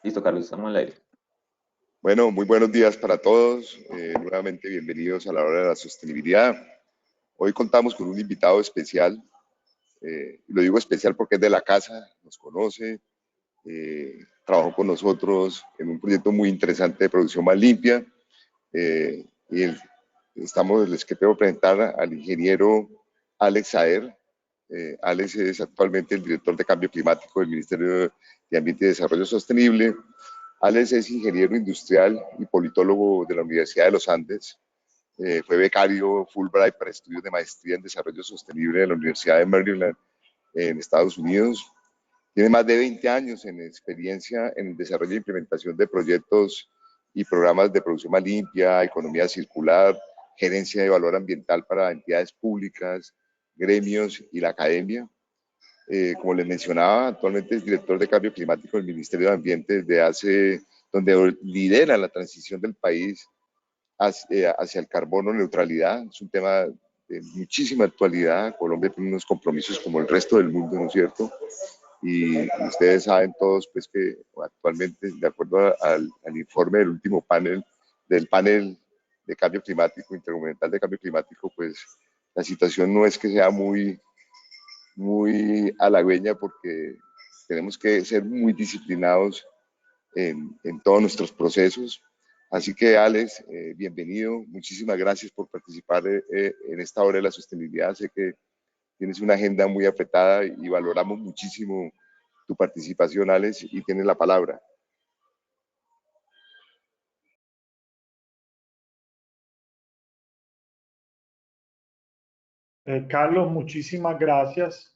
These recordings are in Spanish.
Listo, Carlos, estamos al aire. Bueno, muy buenos días para todos. Nuevamente bienvenidos a la hora de la sostenibilidad. Hoy contamos con un invitado especial. Y lo digo especial porque es de la casa, nos conoce, trabajó con nosotros en un proyecto muy interesante de producción más limpia. Y les quiero presentar al ingeniero Alex Saer. Alex es actualmente el director de Cambio Climático del Ministerio de Ambiente y Desarrollo Sostenible. Alex es ingeniero industrial y politólogo de la Universidad de los Andes. Fue becario Fulbright para estudios de maestría en desarrollo sostenible de la Universidad de Maryland en Estados Unidos. Tiene más de 20 años en experiencia en el desarrollo e implementación de proyectos y programas de producción más limpia, economía circular, gerencia de valor ambiental para entidades públicas, gremios y la academia. Como les mencionaba, actualmente es director de cambio climático del Ministerio de Ambiente donde lidera la transición del país hacia el carbono neutralidad. Es un tema de muchísima actualidad. Colombia tiene unos compromisos como el resto del mundo, ¿no es cierto? Y ustedes saben todos pues que actualmente, de acuerdo al informe del último del panel de cambio climático, intergubernamental de cambio climático, pues la situación no es que sea muy halagüeña porque tenemos que ser muy disciplinados en todos nuestros procesos. Así que Alex, bienvenido, muchísimas gracias por participar en esta hora de la sostenibilidad. Sé que tienes una agenda muy apretada y valoramos muchísimo tu participación, Alex, y tienes la palabra. Carlos, muchísimas gracias.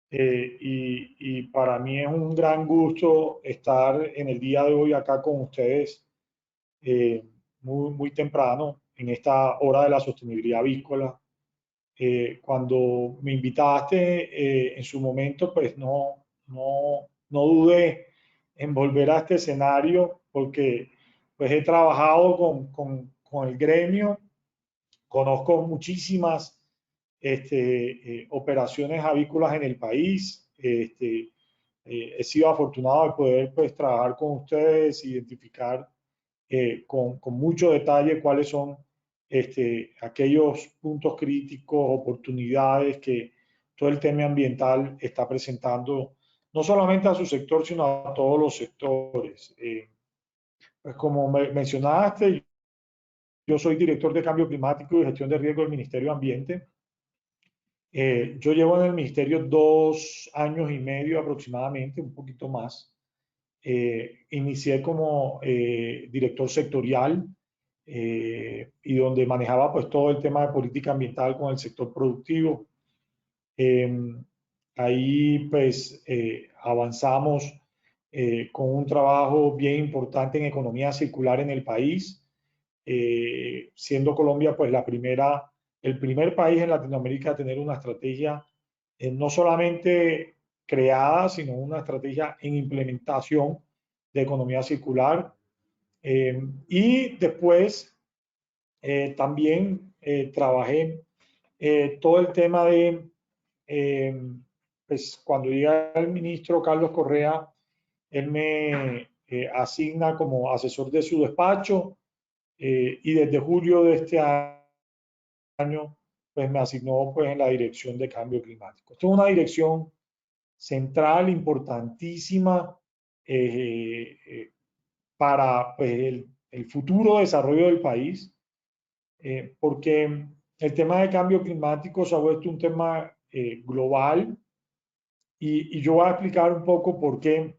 Y para mí es un gran gusto estar en el día de hoy acá con ustedes, eh, muy temprano, en esta hora de la sostenibilidad avícola. Cuando me invitaste en su momento, pues no dudé en volver a este escenario porque pues he trabajado con el gremio, conozco muchísimas operaciones avícolas en el país. He sido afortunado de poder pues, trabajar con ustedes, identificar con mucho detalle cuáles son aquellos puntos críticos, oportunidades que todo el tema ambiental está presentando, no solamente a su sector, sino a todos los sectores. Pues como mencionaste, yo soy director de Cambio Climático y Gestión de Riesgo del Ministerio de Ambiente. Yo llevo en el ministerio 2 años y medio aproximadamente, un poquito más. Inicié como director sectorial y donde manejaba pues todo el tema de política ambiental con el sector productivo. Eh, Ahí pues avanzamos con un trabajo bien importante en economía circular en el país, siendo Colombia pues el primer país en Latinoamérica a tener una estrategia no solamente creada, sino una estrategia en implementación de economía circular. Y después también trabajé todo el tema de, eh, pues cuando llega el ministro Carlos Correa, él me asigna como asesor de su despacho y desde julio de este año, pues me asignó pues en la dirección de cambio climático. Esto es una dirección central, importantísima para pues, el futuro desarrollo del país, porque el tema de cambio climático se ha vuelto un tema global y yo voy a explicar un poco por qué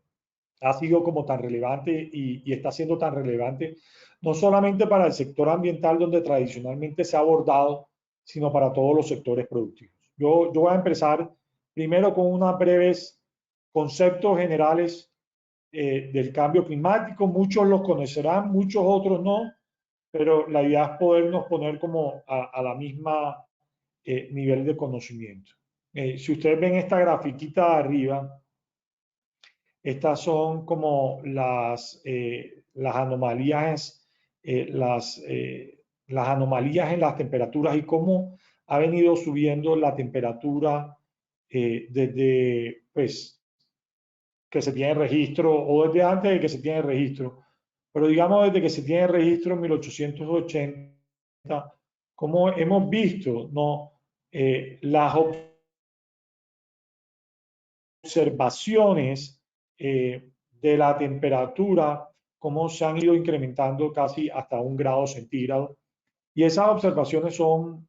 ha sido como tan relevante y está siendo tan relevante, no solamente para el sector ambiental donde tradicionalmente se ha abordado, sino para todos los sectores productivos. Yo voy a empezar primero con unos breves conceptos generales del cambio climático. Muchos los conocerán, muchos otros no, pero la idea es podernos poner como a la misma nivel de conocimiento. Si ustedes ven esta grafiquita de arriba, estas son como las anomalías, las anomalías en las temperaturas y cómo ha venido subiendo la temperatura desde pues, que se tiene registro o desde antes de que se tiene registro, pero digamos desde que se tiene registro en 1880, como hemos visto, ¿no? Las observaciones de la temperatura, cómo se han ido incrementando casi hasta 1 grado centígrado. Y esas observaciones son,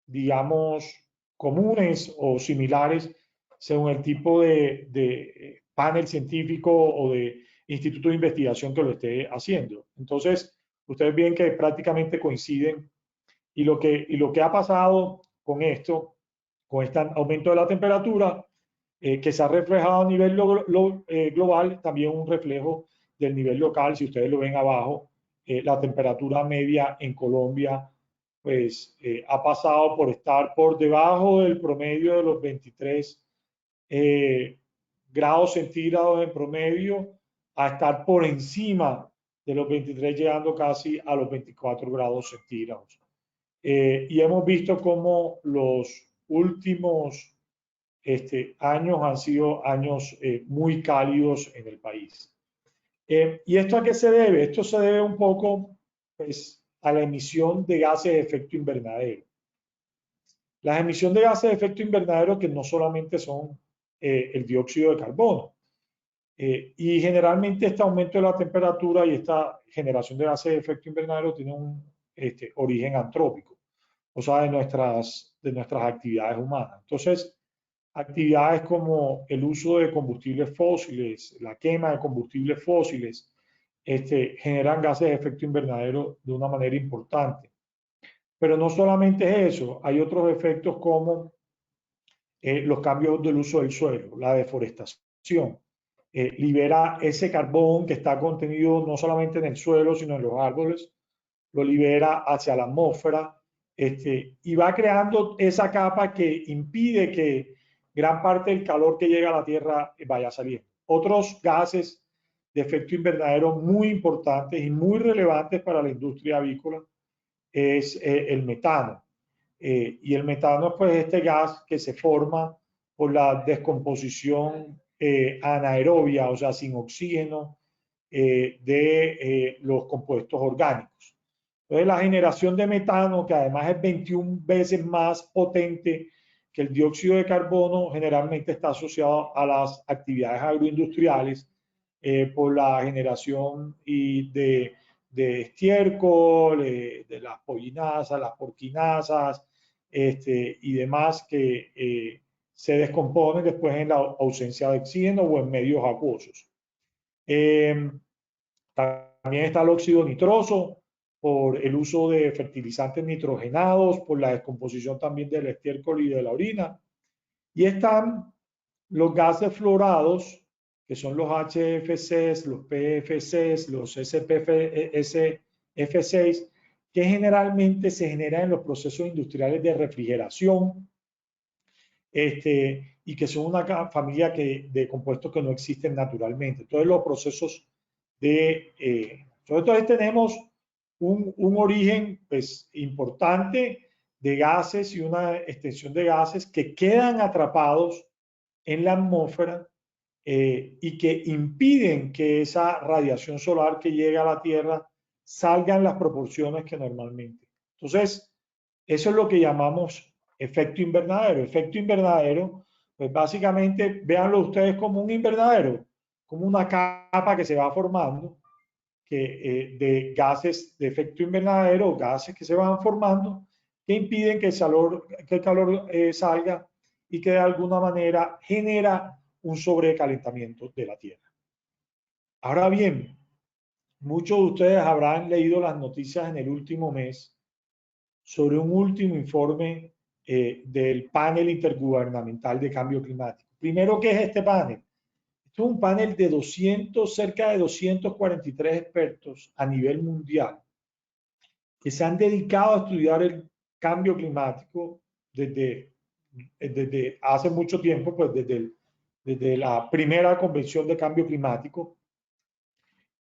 digamos, comunes o similares según el tipo de panel científico o de instituto de investigación que lo esté haciendo. Entonces, ustedes ven que prácticamente coinciden y lo que ha pasado con esto, con este aumento de la temperatura, que se ha reflejado a nivel global, también un reflejo del nivel local. Si ustedes lo ven abajo, la temperatura media en Colombia pues ha pasado por estar por debajo del promedio de los 23 grados centígrados en promedio a estar por encima de los 23, llegando casi a los 24 grados centígrados. Y hemos visto cómo los últimos años han sido años muy cálidos en el país. ¿Y esto a qué se debe? Esto se debe un poco pues, a la emisión de gases de efecto invernadero. Las emisiones de gases de efecto invernadero que no solamente son el dióxido de carbono. Y generalmente este aumento de la temperatura y esta generación de gases de efecto invernadero tiene un origen antrópico, o sea, de nuestras actividades humanas. Entonces, actividades como el uso de combustibles fósiles, la quema de combustibles fósiles, generan gases de efecto invernadero de una manera importante. Pero no solamente es eso, hay otros efectos como los cambios del uso del suelo, la deforestación. Libera ese carbón que está contenido no solamente en el suelo, sino en los árboles, lo libera hacia la atmósfera y va creando esa capa que impide que gran parte del calor que llega a la Tierra vaya saliendo. Otros gases de efecto invernadero muy importantes y muy relevantes para la industria avícola es el metano. Y el metano es pues este gas que se forma por la descomposición anaerobia, o sea, sin oxígeno, de los compuestos orgánicos. Entonces, la generación de metano, que además es 21 veces más potente que el dióxido de carbono, generalmente está asociado a las actividades agroindustriales por la generación de estiércol, de las pollinasas, las porquinasas y demás que se descomponen después en la ausencia de oxígeno o en medios acuosos. También está el óxido nitroso por el uso de fertilizantes nitrogenados, por la descomposición también del estiércol y de la orina. Y están los gases fluorados, que son los HFCs, los PFCs, los SPF6, que generalmente se generan en los procesos industriales de refrigeración, y que son una familia de compuestos que no existen naturalmente. Entonces, los procesos entonces tenemos un origen pues, importante de gases y una extensión de gases que quedan atrapados en la atmósfera y que impiden que esa radiación solar que llega a la Tierra salga en las proporciones que normalmente. Entonces, eso es lo que llamamos efecto invernadero. Efecto invernadero, pues básicamente, véanlo ustedes como un invernadero, como una capa que se va formando de gases de efecto invernadero, gases que se van formando, que impiden que el calor salga y que de alguna manera genera un sobrecalentamiento de la Tierra. Ahora bien, muchos de ustedes habrán leído las noticias en el último mes sobre un último informe del panel intergubernamental de cambio climático. Primero, ¿qué es este panel? Esto es un panel de cerca de 243 expertos a nivel mundial que se han dedicado a estudiar el cambio climático desde hace mucho tiempo, pues desde la primera convención de cambio climático,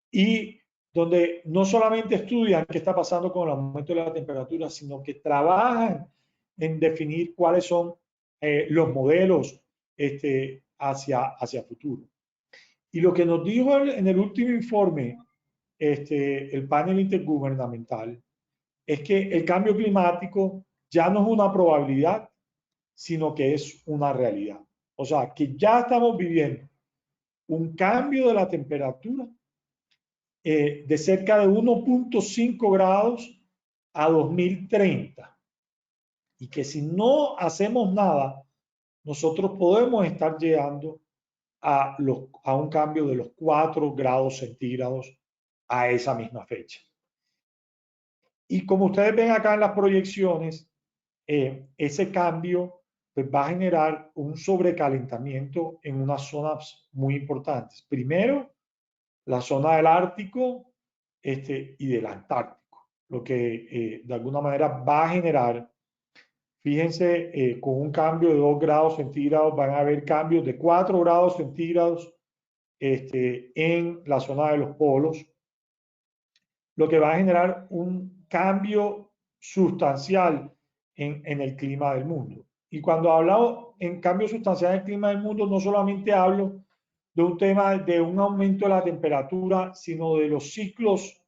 y donde no solamente estudian qué está pasando con el aumento de la temperatura, sino que trabajan en definir cuáles son los modelos hacia futuro. Y lo que nos dijo en el último informe el panel intergubernamental es que el cambio climático ya no es una probabilidad, sino que es una realidad. O sea, que ya estamos viviendo un cambio de la temperatura de cerca de 1.5 grados a 2030. Y que si no hacemos nada, nosotros podemos estar llegando a un cambio de los 4 grados centígrados a esa misma fecha. Y como ustedes ven acá en las proyecciones, ese cambio pues, va a generar un sobrecalentamiento en unas zonas muy importantes. Primero, la zona del Ártico y del Antártico, lo que de alguna manera va a generar, fíjense, con un cambio de 2 grados centígrados van a haber cambios de 4 grados centígrados en la zona de los polos, lo que va a generar un cambio sustancial en el clima del mundo. Y cuando hablo en cambio sustancial en el clima del mundo, no solamente hablo de un tema de un aumento de la temperatura, sino de los ciclos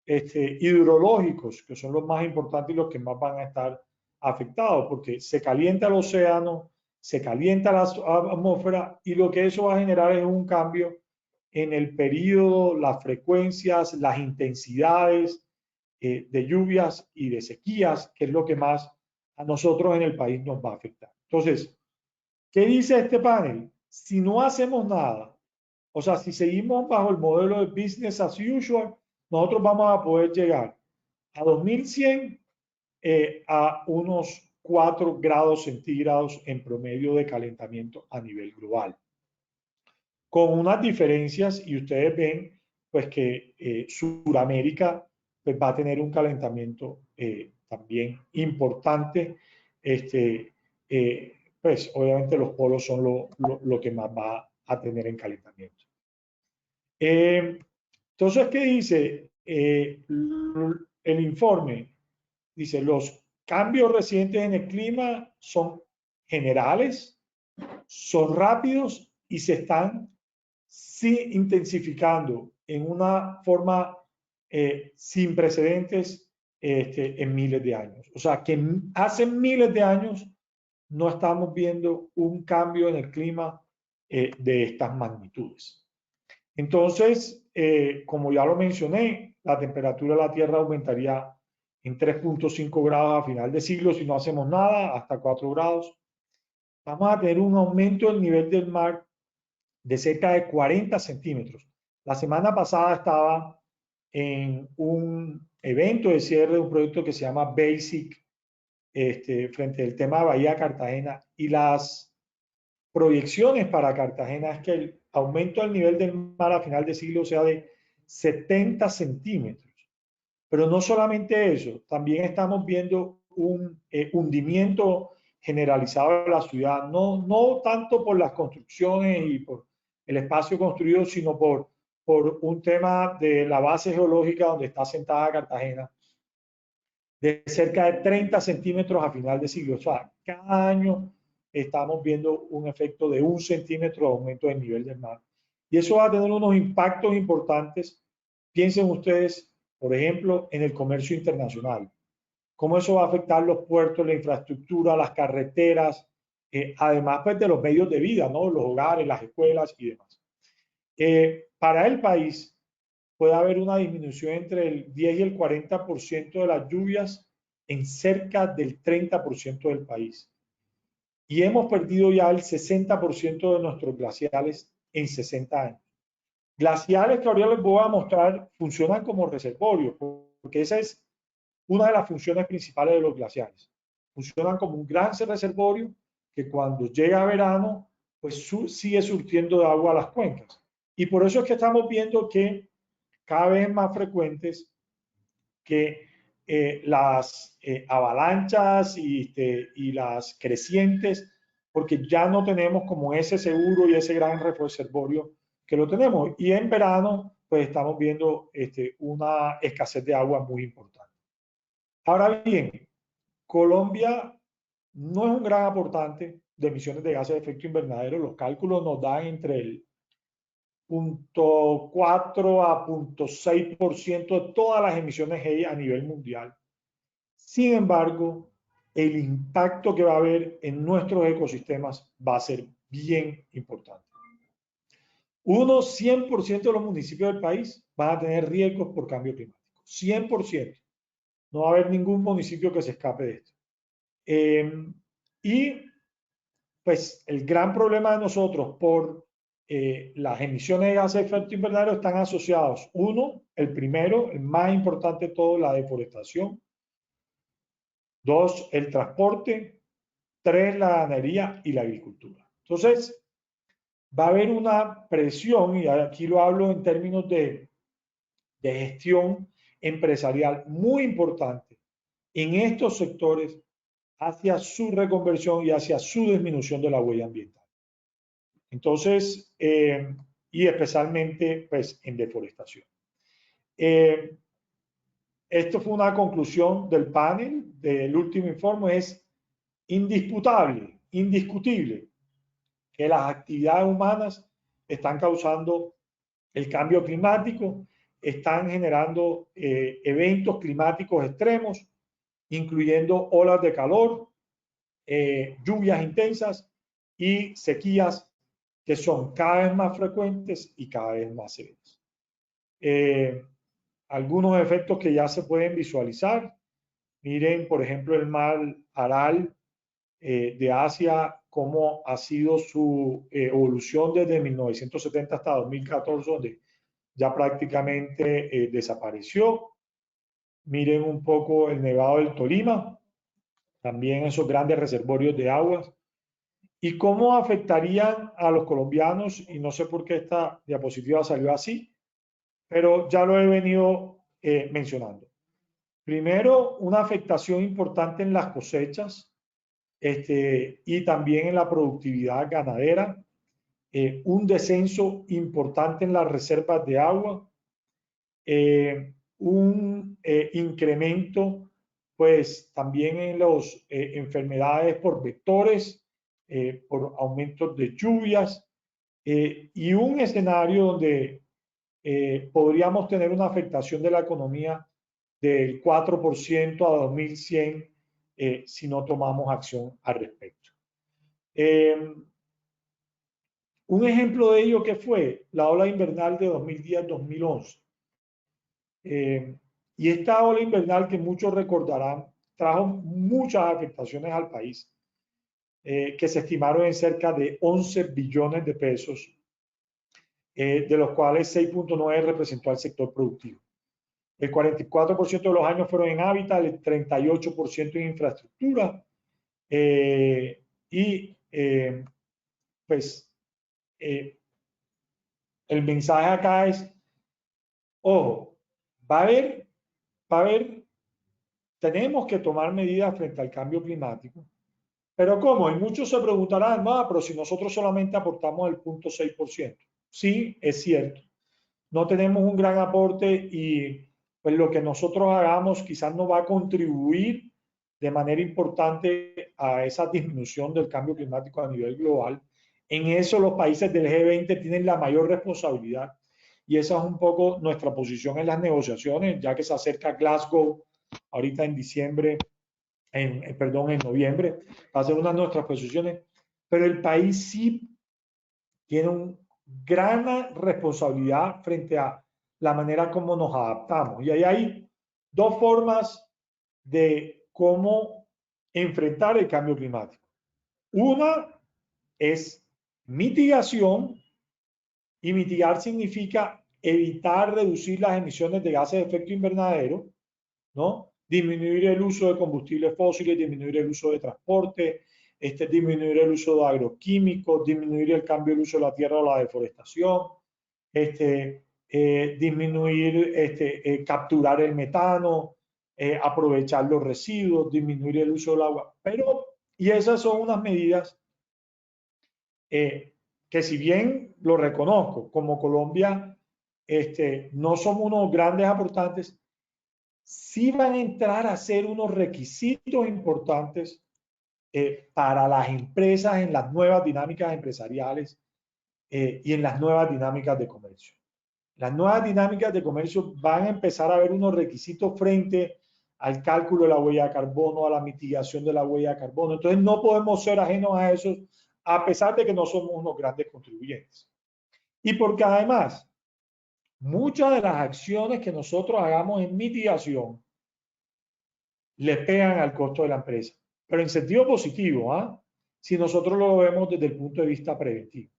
hidrológicos, que son los más importantes y los que más van a estar afectados, porque se calienta el océano, se calienta la atmósfera y lo que eso va a generar es un cambio en el periodo, las frecuencias, las intensidades de lluvias y de sequías, que es lo que más a nosotros en el país nos va a afectar. Entonces, ¿qué dice este panel? Si no hacemos nada, o sea, si seguimos bajo el modelo de business as usual, nosotros vamos a poder llegar a 2100 a unos 4 grados centígrados en promedio de calentamiento a nivel global. Con unas diferencias, y ustedes ven pues que Sudamérica pues, va a tener un calentamiento también importante. Pues obviamente los polos son lo que más va a tener en calentamiento. Entonces, ¿qué dice el informe? Dice, los cambios recientes en el clima son generales, son rápidos y se están intensificando en una forma sin precedentes en miles de años. O sea, que hace miles de años no estamos viendo un cambio en el clima de estas magnitudes. Entonces, como ya lo mencioné, la temperatura de la Tierra aumentaría en 3.5 grados a final de siglo si no hacemos nada, hasta 4 grados. Vamos a tener un aumento del nivel del mar de cerca de 40 centímetros. La semana pasada estaba en un evento de cierre de un proyecto que se llama BASIC, frente al tema de Bahía Cartagena, y las proyecciones para Cartagena es que el aumento del nivel del mar a final de siglo sea de 70 centímetros. Pero no solamente eso, también estamos viendo un hundimiento generalizado de la ciudad, no tanto por las construcciones y por el espacio construido, sino por un tema de la base geológica donde está sentada Cartagena, de cerca de 30 centímetros a final de siglo. O sea, cada año estamos viendo un efecto de 1 centímetro de aumento del nivel del mar. Y eso va a tener unos impactos importantes. Piensen ustedes, por ejemplo, en el comercio internacional. Cómo eso va a afectar los puertos, la infraestructura, las carreteras, además pues, de los medios de vida, ¿no? Los hogares, las escuelas y demás. Para el país puede haber una disminución entre el 10 y el 40% de las lluvias en cerca del 30% del país. Y hemos perdido ya el 60% de nuestros glaciares en 60 años. Glaciares que ahora les voy a mostrar funcionan como reservorios, porque esa es una de las funciones principales de los glaciares. Funcionan como un gran reservorio que cuando llega verano, pues sigue surtiendo de agua a las cuencas. Y por eso es que estamos viendo que cada vez más frecuentes que las avalanchas y las crecientes, porque ya no tenemos como ese seguro y ese gran reservorio que lo tenemos. Y en verano, pues estamos viendo una escasez de agua muy importante. Ahora bien, Colombia no es un gran aportante de emisiones de gases de efecto invernadero. Los cálculos nos dan entre el 0.4 a 0.6% de todas las emisiones a nivel mundial. Sin embargo, el impacto que va a haber en nuestros ecosistemas va a ser bien importante. 100% de los municipios del país van a tener riesgos por cambio climático. 100%. No va a haber ningún municipio que se escape de esto. Y pues el gran problema de nosotros por las emisiones de gases de efecto invernadero están asociados. Uno, el primero, el más importante de todo, la deforestación. Dos, el transporte. Tres, la ganadería y la agricultura. Entonces, va a haber una presión, y aquí lo hablo en términos de gestión empresarial muy importante en estos sectores hacia su reconversión y hacia su disminución de la huella ambiental. Entonces, y especialmente pues en deforestación. Esto fue una conclusión del panel del último informe, es indisputable, indiscutible, que las actividades humanas están causando el cambio climático, están generando eventos climáticos extremos, incluyendo olas de calor, lluvias intensas y sequías que son cada vez más frecuentes y cada vez más severas. Algunos efectos que ya se pueden visualizar. Miren, por ejemplo, el mar Aral de Asia, cómo ha sido su evolución desde 1970 hasta 2014, donde ya prácticamente desapareció. Miren un poco el Nevado del Tolima, también esos grandes reservorios de aguas, y cómo afectarían a los colombianos, y no sé por qué esta diapositiva salió así, pero ya lo he venido mencionando. Primero, una afectación importante en las cosechas y también en la productividad ganadera, un descenso importante en las reservas de agua, un incremento pues también en las enfermedades por vectores, por aumentos de lluvias y un escenario donde podríamos tener una afectación de la economía del 4% a 2100 si no tomamos acción al respecto. Un ejemplo de ello que fue la ola invernal de 2010-2011. Y esta ola invernal que muchos recordarán trajo muchas afectaciones al país, que se estimaron en cerca de 11 billones de pesos, de los cuales 6.9 representó al sector productivo. El 44% de los años fueron en hábitat, el 38% en infraestructura pues el mensaje acá es, ojo, va a haber, tenemos que tomar medidas frente al cambio climático, pero ¿cómo? Y muchos se preguntarán, no, pero si nosotros solamente aportamos el 0.6%. Sí, es cierto, no tenemos un gran aporte y pues lo que nosotros hagamos quizás no va a contribuir de manera importante a esa disminución del cambio climático a nivel global. En eso los países del G20 tienen la mayor responsabilidad y esa es un poco nuestra posición en las negociaciones, ya que se acerca Glasgow ahorita en diciembre, perdón, en noviembre, va a ser una de nuestras posiciones, pero el país sí tiene una gran responsabilidad frente a la manera como nos adaptamos. Y ahí hay dos formas de cómo enfrentar el cambio climático. Una es mitigación, y mitigar significa evitar reducir las emisiones de gases de efecto invernadero, ¿no? Disminuir el uso de combustibles fósiles, disminuir el uso de transporte, disminuir el uso de agroquímicos, disminuir el cambio del uso de la tierra o la deforestación, disminuir, capturar el metano, aprovechar los residuos, disminuir el uso del agua. Y esas son unas medidas que si bien lo reconozco, como Colombia no somos unos grandes aportantes, sí van a entrar a ser unos requisitos importantes para las empresas en las nuevas dinámicas empresariales y en las nuevas dinámicas de comercio. Las nuevas dinámicas de comercio van a empezar a ver unos requisitos frente al cálculo de la huella de carbono, a la mitigación de la huella de carbono. Entonces no podemos ser ajenos a eso, a pesar de que no somos unos grandes contribuyentes. Y porque además, muchas de las acciones que nosotros hagamos en mitigación le pegan al costo de la empresa, pero en sentido positivo, ¿ah? Si nosotros lo vemos desde el punto de vista preventivo.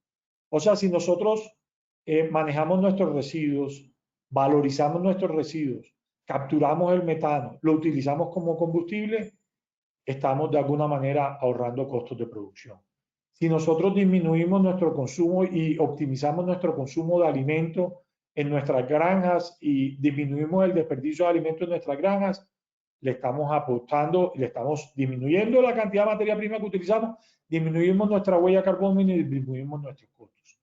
O sea, si nosotros manejamos nuestros residuos, valorizamos nuestros residuos, capturamos el metano, lo utilizamos como combustible, estamos de alguna manera ahorrando costos de producción. Si nosotros disminuimos nuestro consumo y optimizamos nuestro consumo de alimentos en nuestras granjas y disminuimos el desperdicio de alimentos en nuestras granjas, le estamos aportando, le estamos disminuyendo la cantidad de materia prima que utilizamos, disminuimos nuestra huella de carbono y disminuimos nuestros costos.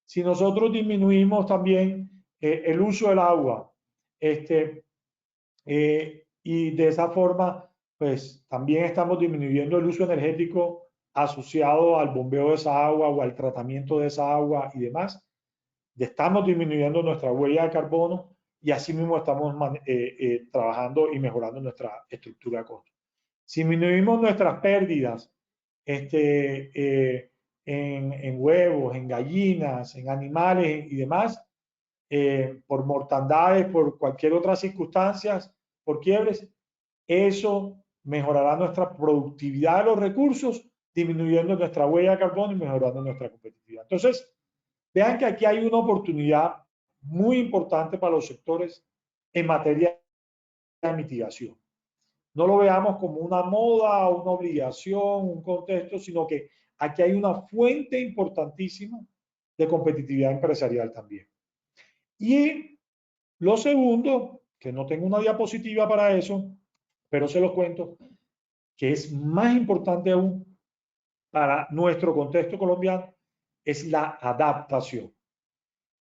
Si nosotros disminuimos también el uso del agua, y de esa forma, pues también estamos disminuyendo el uso energético asociado al bombeo de esa agua o al tratamiento de esa agua y demás. Estamos disminuyendo nuestra huella de carbono y así mismo estamos trabajando y mejorando nuestra estructura de costos. Si disminuimos nuestras pérdidas en huevos, en gallinas, en animales y demás, por mortandades, por cualquier otra circunstancias, por quiebres, eso mejorará nuestra productividad de los recursos, disminuyendo nuestra huella de carbono y mejorando nuestra competitividad. Entonces, vean que aquí hay una oportunidad muy importante para los sectores en materia de mitigación. No lo veamos como una moda, una obligación, un contexto, sino que aquí hay una fuente importantísima de competitividad empresarial también. Y lo segundo, que no tengo una diapositiva para eso, pero se los cuento, que es más importante aún para nuestro contexto colombiano, es la adaptación.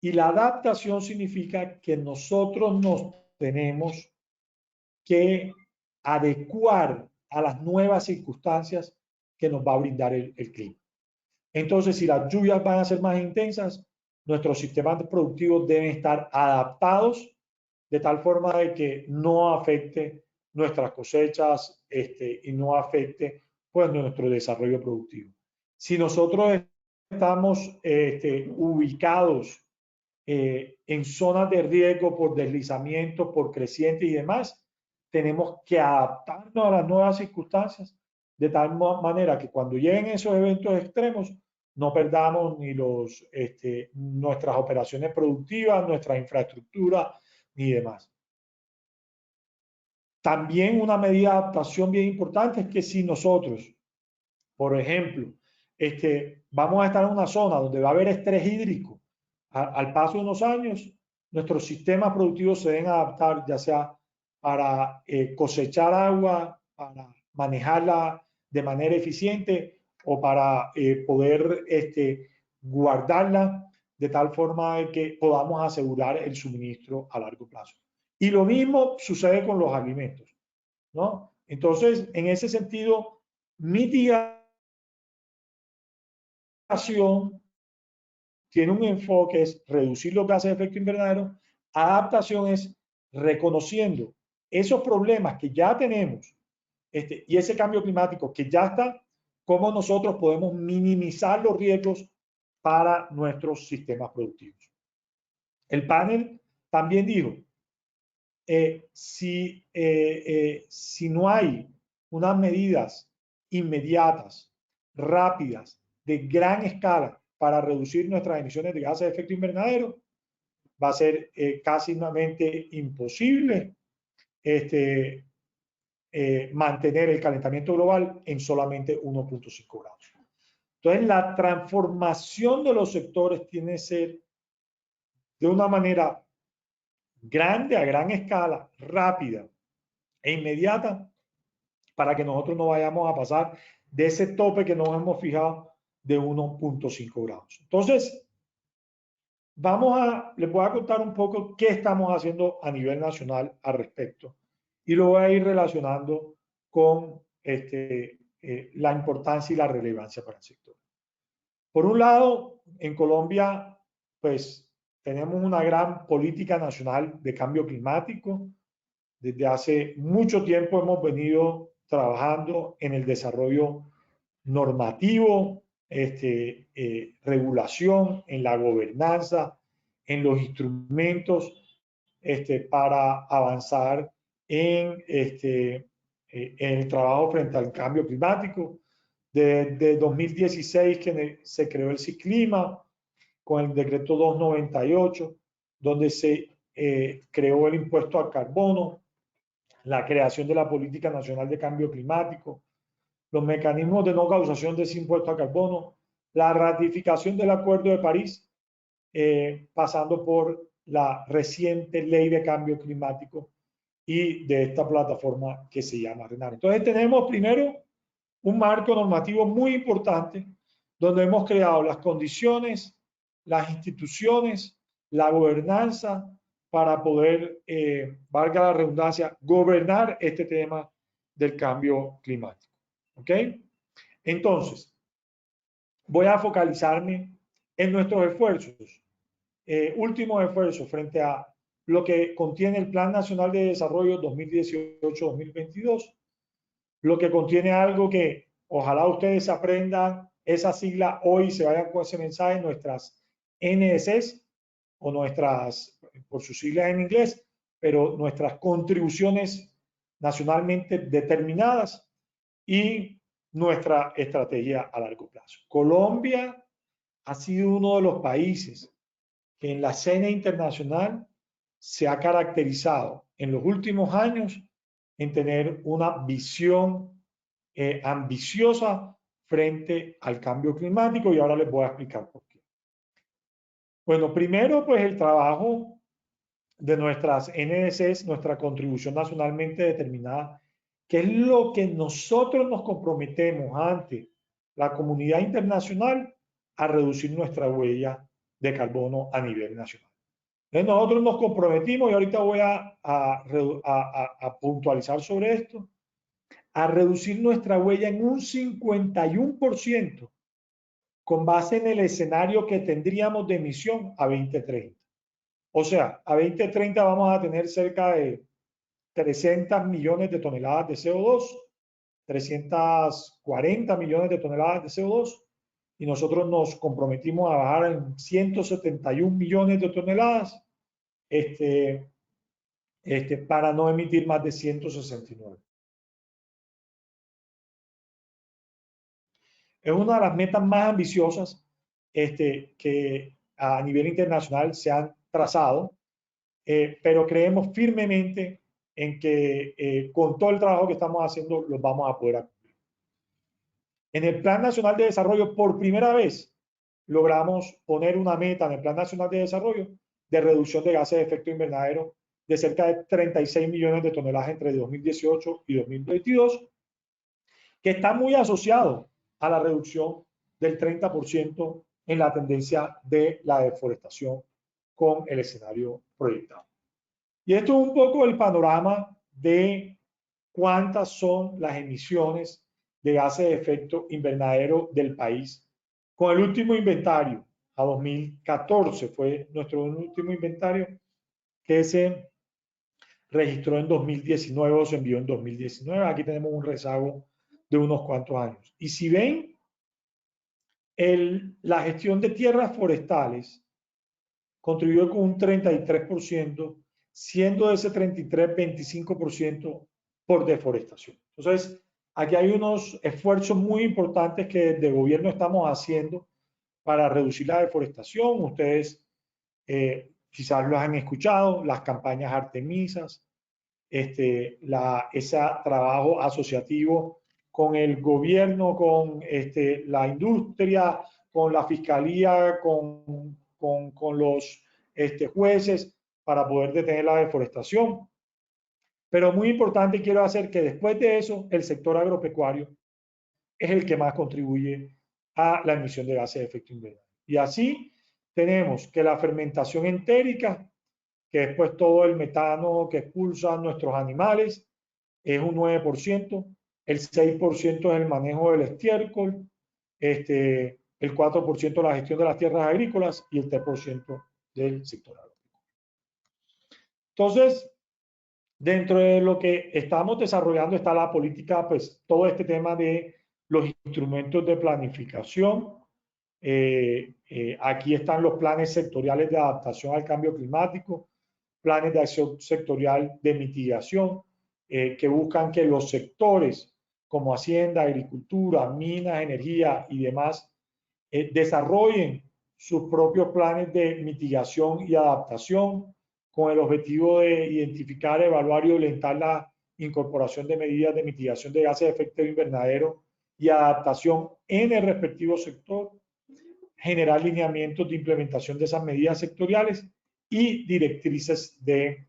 Y la adaptación significa que nosotros nos tenemos que adecuar a las nuevas circunstancias que nos va a brindar el clima. Entonces, si las lluvias van a ser más intensas, nuestros sistemas productivos deben estar adaptados de tal forma de que no afecte nuestras cosechas y no afecte pues, nuestro desarrollo productivo. Si nosotros estamos ubicados en zonas de riesgo por deslizamiento, por crecientes y demás, tenemos que adaptarnos a las nuevas circunstancias de tal manera que cuando lleguen esos eventos extremos no perdamos ni nuestras operaciones productivas, nuestra infraestructura ni demás. También una medida de adaptación bien importante es que si nosotros, por ejemplo, vamos a estar en una zona donde va a haber estrés hídrico, al paso de unos años, nuestros sistemas productivos se deben adaptar, ya sea para cosechar agua, para manejarla de manera eficiente o para poder guardarla de tal forma que podamos asegurar el suministro a largo plazo. Y lo mismo sucede con los alimentos, ¿no? Entonces, en ese sentido, mitigación tiene un enfoque, es reducir los gases de efecto invernadero. Adaptación es reconociendo esos problemas que ya tenemos y ese cambio climático que ya está, cómo nosotros podemos minimizar los riesgos para nuestros sistemas productivos. El panel también dijo, si no hay unas medidas inmediatas, rápidas, de gran escala para reducir nuestras emisiones de gases de efecto invernadero, va a ser casi imposible mantener el calentamiento global en solamente 1.5 grados. Entonces, la transformación de los sectores tiene que ser de una manera grande, a gran escala, rápida e inmediata, para que nosotros no vayamos a pasar de ese tope que nos hemos fijado de 1.5 grados. Entonces, les voy a contar un poco qué estamos haciendo a nivel nacional al respecto y lo voy a ir relacionando con la importancia y la relevancia para el sector. Por un lado, en Colombia, pues tenemos una gran política nacional de cambio climático. Desde hace mucho tiempo hemos venido trabajando en el desarrollo normativo, regulación, en la gobernanza, en los instrumentos para avanzar en el trabajo frente al cambio climático. Desde 2016 que se creó el CICLIMA con el decreto 298, donde se creó el impuesto al carbono, la creación de la Política Nacional de Cambio Climático, los mecanismos de no causación de ese impuesto al carbono, la ratificación del Acuerdo de París, pasando por la reciente Ley de Cambio Climático y de esta plataforma que se llama RENAR. Entonces tenemos primero un marco normativo muy importante donde hemos creado las condiciones, las instituciones, la gobernanza para poder, valga la redundancia, gobernar este tema del cambio climático. ¿Ok? Entonces, voy a focalizarme en nuestros esfuerzos, últimos esfuerzos frente a lo que contiene el Plan Nacional de Desarrollo 2018-2022, lo que contiene algo que ojalá ustedes aprendan esa sigla hoy, se vayan con ese mensaje, nuestras NDCs o nuestras, por sus siglas en inglés, pero nuestras contribuciones nacionalmente determinadas y nuestra estrategia a largo plazo. Colombia ha sido uno de los países que en la escena internacional se ha caracterizado en los últimos años en tener una visión ambiciosa frente al cambio climático y ahora les voy a explicar por qué. Bueno, primero pues el trabajo de nuestras NDCs, nuestra contribución nacionalmente determinada, que es lo que nosotros nos comprometemos ante la comunidad internacional a reducir nuestra huella de carbono a nivel nacional. Entonces nosotros nos comprometimos, y ahorita voy a puntualizar sobre esto, a reducir nuestra huella en un 51% con base en el escenario que tendríamos de emisión a 2030. O sea, a 2030 vamos a tener cerca de 300 millones de toneladas de CO2, 340 millones de toneladas de CO2, y nosotros nos comprometimos a bajar en 171 millones de toneladas para no emitir más de 169. Es una de las metas más ambiciosas que a nivel internacional se han trazado, pero creemos firmemente en que con todo el trabajo que estamos haciendo los vamos a poder cumplir. En el Plan Nacional de Desarrollo, por primera vez, logramos poner una meta en el Plan Nacional de Desarrollo de reducción de gases de efecto invernadero de cerca de 36 millones de toneladas entre 2018 y 2022, que está muy asociado a la reducción del 30% en la tendencia de la deforestación con el escenario proyectado. Y esto es un poco el panorama de cuántas son las emisiones de gases de efecto invernadero del país. Con el último inventario, a 2014 fue nuestro último inventario que se registró en 2019 o se envió en 2019. Aquí tenemos un rezago de unos cuantos años. Y si ven, la gestión de tierras forestales contribuyó con un 33%, siendo de ese 33, 25% por deforestación. Entonces, aquí hay unos esfuerzos muy importantes que desde el gobierno estamos haciendo para reducir la deforestación. Ustedes quizás lo han escuchado, las campañas Artemisas, ese trabajo asociativo con el gobierno, con la industria, con la fiscalía, con los jueces para poder detener la deforestación. Pero muy importante, quiero hacer que después de eso, el sector agropecuario es el que más contribuye a la emisión de gases de efecto invernadero. Y así tenemos que la fermentación entérica, que es pues todo el metano que expulsan nuestros animales, es un 9%, el 6% es el manejo del estiércol, el 4% la gestión de las tierras agrícolas y el 3% del sector agrícola. Entonces, dentro de lo que estamos desarrollando está la política, pues todo este tema de los instrumentos de planificación. Aquí están los planes sectoriales de adaptación al cambio climático, planes de acción sectorial de mitigación, que buscan que los sectores como Hacienda, Agricultura, Minas, Energía y demás desarrollen sus propios planes de mitigación y adaptación con el objetivo de identificar, evaluar y orientar la incorporación de medidas de mitigación de gases de efecto invernadero y adaptación en el respectivo sector, generar lineamientos de implementación de esas medidas sectoriales y directrices de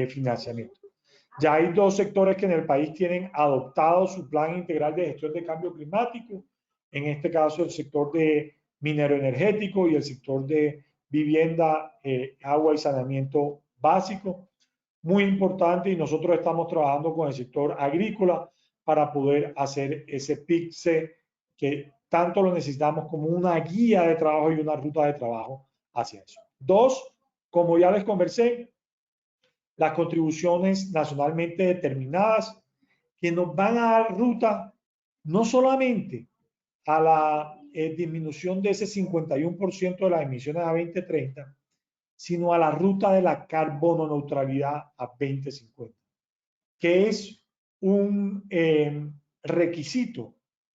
financiamiento. Ya hay 2 sectores que en el país tienen adoptado su plan integral de gestión de cambio climático, en este caso el sector de minero energético y el sector de vivienda, agua y saneamiento básico. Muy importante, y nosotros estamos trabajando con el sector agrícola para poder hacer ese PICSE que tanto lo necesitamos como una guía de trabajo y una ruta de trabajo hacia eso. 2, como ya les conversé, las contribuciones nacionalmente determinadas que nos van a dar ruta no solamente a la disminución de ese 51% de las emisiones a 2030, sino a la ruta de la carbono neutralidad a 2050, que es un requisito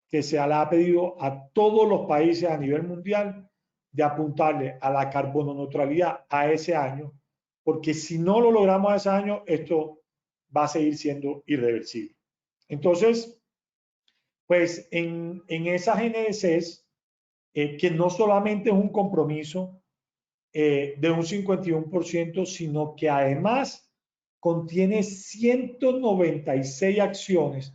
que se le ha pedido a todos los países a nivel mundial de apuntarle a la carbono neutralidad a ese año, porque si no lo logramos a ese año, esto va a seguir siendo irreversible. Entonces, pues en esas NDCs, que no solamente es un compromiso de un 51%, sino que además contiene 196 acciones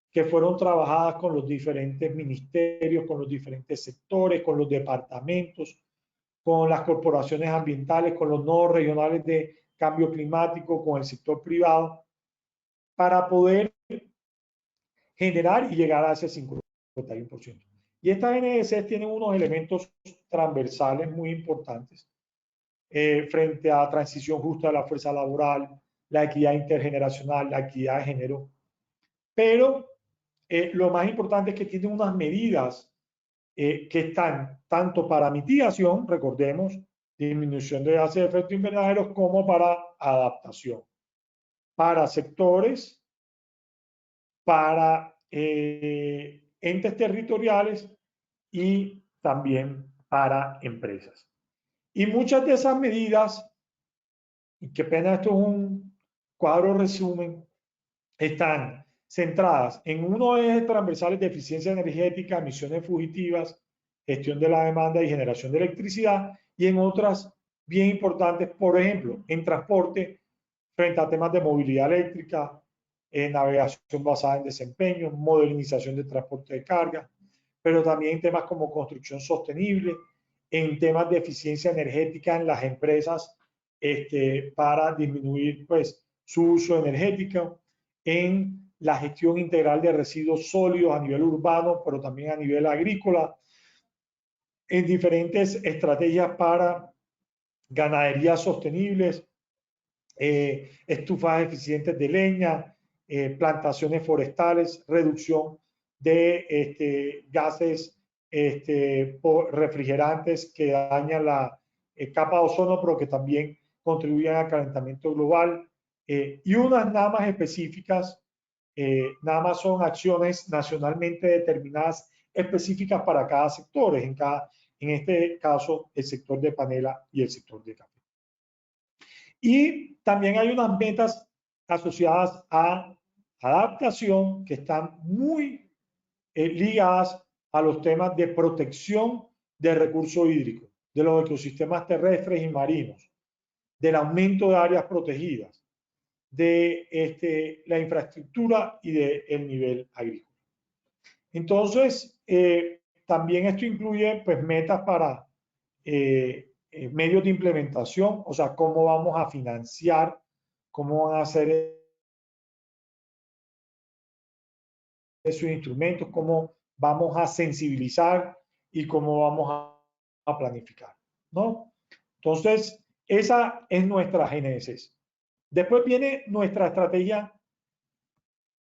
que fueron trabajadas con los diferentes ministerios, con los diferentes sectores, con los departamentos, con las corporaciones ambientales, con los nodos regionales de cambio climático, con el sector privado, para poder generar y llegar a ese 51%. Y estas NDCs tienen unos elementos transversales muy importantes frente a transición justa de la fuerza laboral, la equidad intergeneracional, la equidad de género. Pero lo más importante es que tienen unas medidas que están tanto para mitigación, recordemos, disminución de gases de efecto invernadero, como para adaptación, para sectores, para entes territoriales y también para empresas. Y muchas de esas medidas, y qué pena, esto es un cuadro resumen, están centradas en unos ejes transversales de eficiencia energética, emisiones fugitivas, gestión de la demanda y generación de electricidad, y en otras bien importantes, por ejemplo, en transporte, frente a temas de movilidad eléctrica, navegación basada en desempeño, modernización de transporte de carga, pero también en temas como construcción sostenible, en temas de eficiencia energética en las empresas para disminuir pues, su uso energético, en la gestión integral de residuos sólidos a nivel urbano, pero también a nivel agrícola, en diferentes estrategias para ganaderías sostenibles, estufas eficientes de leña, plantaciones forestales, reducción de gases refrigerantes que dañan la capa de ozono, pero que también contribuyen al calentamiento global, y unas nada más específicas, nada más son acciones nacionalmente determinadas específicas para cada sector, en este caso el sector de panela y el sector de café. Y también hay unas metas asociadas a adaptación que están muy ligadas a los temas de protección del recurso hídrico, de los ecosistemas terrestres y marinos, del aumento de áreas protegidas, de la infraestructura y del nivel agrícola. Entonces, también esto incluye pues, metas para medios de implementación, o sea, cómo vamos a financiar, cómo van a ser sus instrumentos, cómo vamos a sensibilizar y cómo vamos a planificar, ¿no? Entonces, esa es nuestra génesis. Después viene nuestra estrategia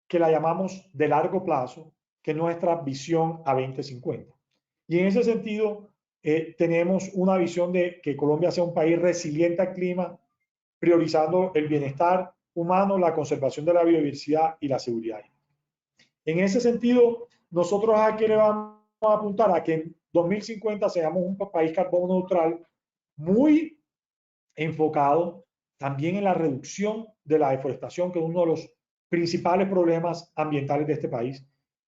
que la llamamos de largo plazo, que es nuestra visión a 2050. Y en ese sentido, tenemos una visión de que Colombia sea un país resiliente al clima, priorizando el bienestar humano, la conservación de la biodiversidad y la seguridad. En ese sentido, nosotros aquí le vamos a apuntar a que en 2050 seamos un país carbono neutral muy enfocado también en la reducción de la deforestación, que es uno de los principales problemas ambientales de este país,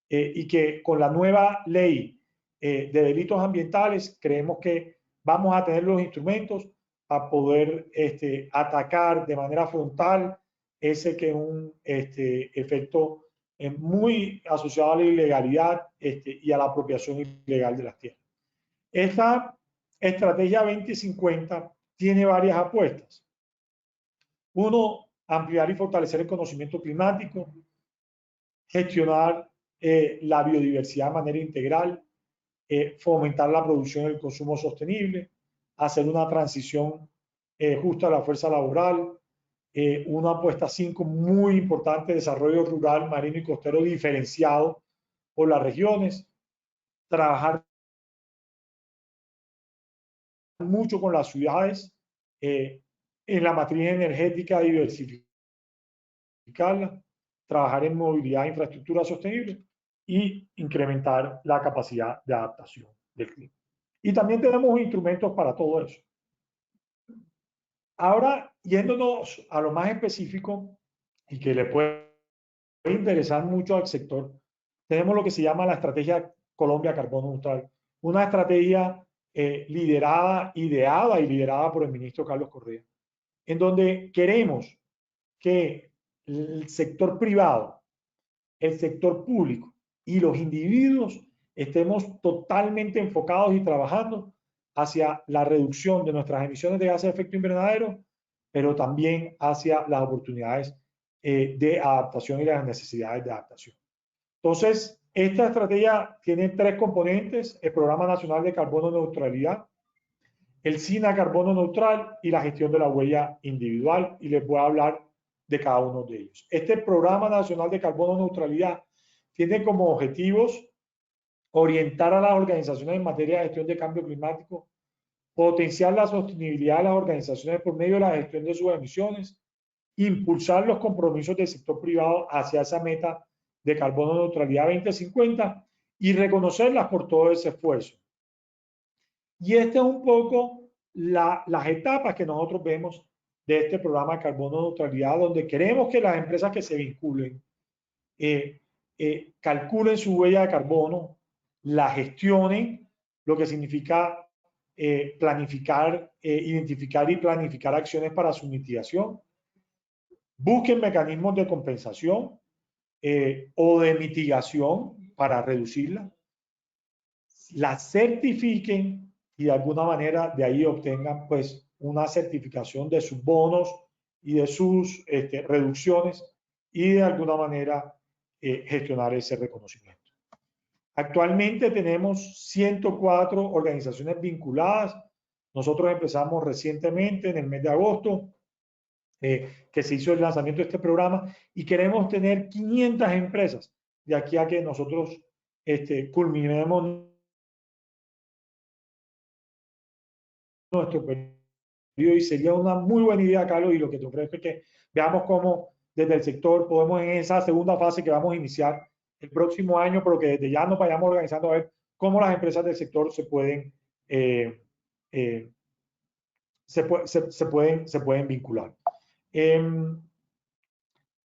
y que con la nueva ley de delitos ambientales creemos que vamos a tener los instrumentos para poder atacar de manera frontal ese que es un efecto muy asociado a la ilegalidad y a la apropiación ilegal de las tierras. Esta estrategia 2050 tiene varias apuestas. Uno, ampliar y fortalecer el conocimiento climático, gestionar la biodiversidad de manera integral, fomentar la producción y el consumo sostenible, hacer una transición justa a la fuerza laboral, una apuesta 5 muy importante, desarrollo rural, marino y costero diferenciado por las regiones, trabajar mucho con las ciudades en la matriz energética, diversificarla, trabajar en movilidad e infraestructura sostenible y incrementar la capacidad de adaptación del clima. Y también tenemos instrumentos para todo eso. Ahora, yéndonos a lo más específico y que le puede interesar mucho al sector, tenemos lo que se llama la estrategia Colombia Carbono Neutral, una estrategia liderada, ideada y liderada por el ministro Carlos Correa, en donde queremos que el sector privado, el sector público y los individuos estemos totalmente enfocados y trabajando hacia la reducción de nuestras emisiones de gases de efecto invernadero, pero también hacia las oportunidades de adaptación y las necesidades de adaptación. Entonces, esta estrategia tiene 3 componentes: el Programa Nacional de Carbono Neutralidad, el SINA Carbono Neutral y la gestión de la huella individual, y les voy a hablar de cada uno de ellos. Este Programa Nacional de Carbono Neutralidad tiene como objetivos orientar a las organizaciones en materia de gestión de cambio climático, potenciar la sostenibilidad de las organizaciones por medio de la gestión de sus emisiones, impulsar los compromisos del sector privado hacia esa meta de carbono neutralidad 2050 y reconocerlas por todo ese esfuerzo. Y esta es un poco las etapas que nosotros vemos de este programa de carbono neutralidad, donde queremos que las empresas que se vinculen calculen su huella de carbono, la gestionen, lo que significa planificar, identificar y planificar acciones para su mitigación, busquen mecanismos de compensación o de mitigación para reducirla, la certifiquen y de alguna manera de ahí obtengan pues una certificación de sus bonos y de sus reducciones y de alguna manera gestionar ese reconocimiento. Actualmente tenemos 104 organizaciones vinculadas. Nosotros empezamos recientemente en el mes de agosto que se hizo el lanzamiento de este programa y queremos tener 500 empresas de aquí a que nosotros culminemos nuestro periodo, y sería una muy buena idea, Carlos, y lo que te ofrezco es que veamos cómo desde el sector podemos en esa segunda fase que vamos a iniciar el próximo año, pero que desde ya nos vayamos organizando a ver cómo las empresas del sector se pueden vincular. Esto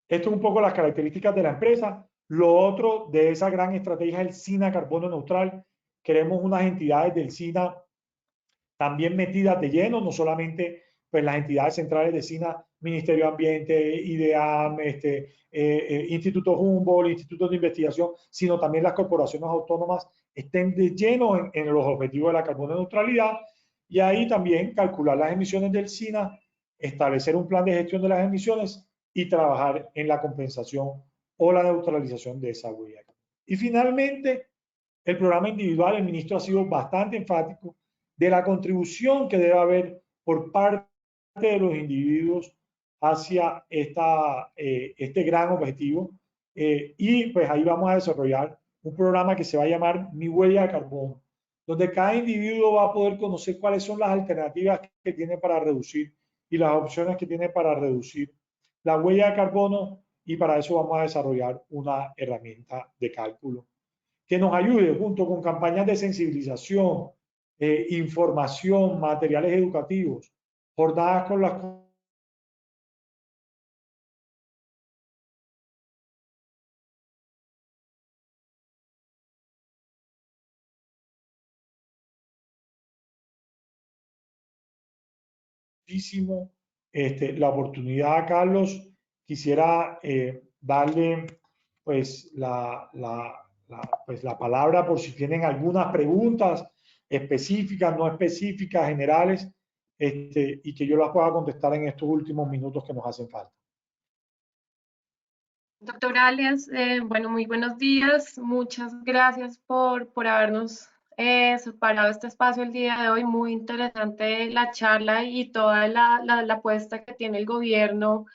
es un poco las características de la empresa. Lo otro de esa gran estrategia es el SINA Carbono Neutral. Queremos unas entidades del SINA también metidas de lleno, no solamente pues, las entidades centrales de SINA, Ministerio de Ambiente, IDEAM, Instituto Humboldt, institutos de investigación, sino también las corporaciones autónomas estén de lleno en los objetivos de la carbono neutralidad, y ahí también calcular las emisiones del SINA, establecer un plan de gestión de las emisiones y trabajar en la compensación o la neutralización de esa huella. Y finalmente, el programa individual, el ministro ha sido bastante enfático de la contribución que debe haber por parte de los individuos hacia este gran objetivo. Y pues ahí vamos a desarrollar un programa que se va a llamar Mi Huella de Carbono, donde cada individuo va a poder conocer cuáles son las alternativas que tiene para reducir y las opciones que tiene para reducir la huella de carbono, y para eso vamos a desarrollar una herramienta de cálculo que nos ayude junto con campañas de sensibilización, información, materiales educativos, jornadas con las muchísimo la oportunidad, Carlos. Quisiera darle pues pues la palabra por si tienen algunas preguntas específicas, no específicas, generales, y que yo las pueda contestar en estos últimos minutos que nos hacen falta. Doctor Alias, bueno, muy buenos días. Muchas gracias por habernos separado este espacio el día de hoy. Muy interesante la charla y toda la apuesta que tiene el gobierno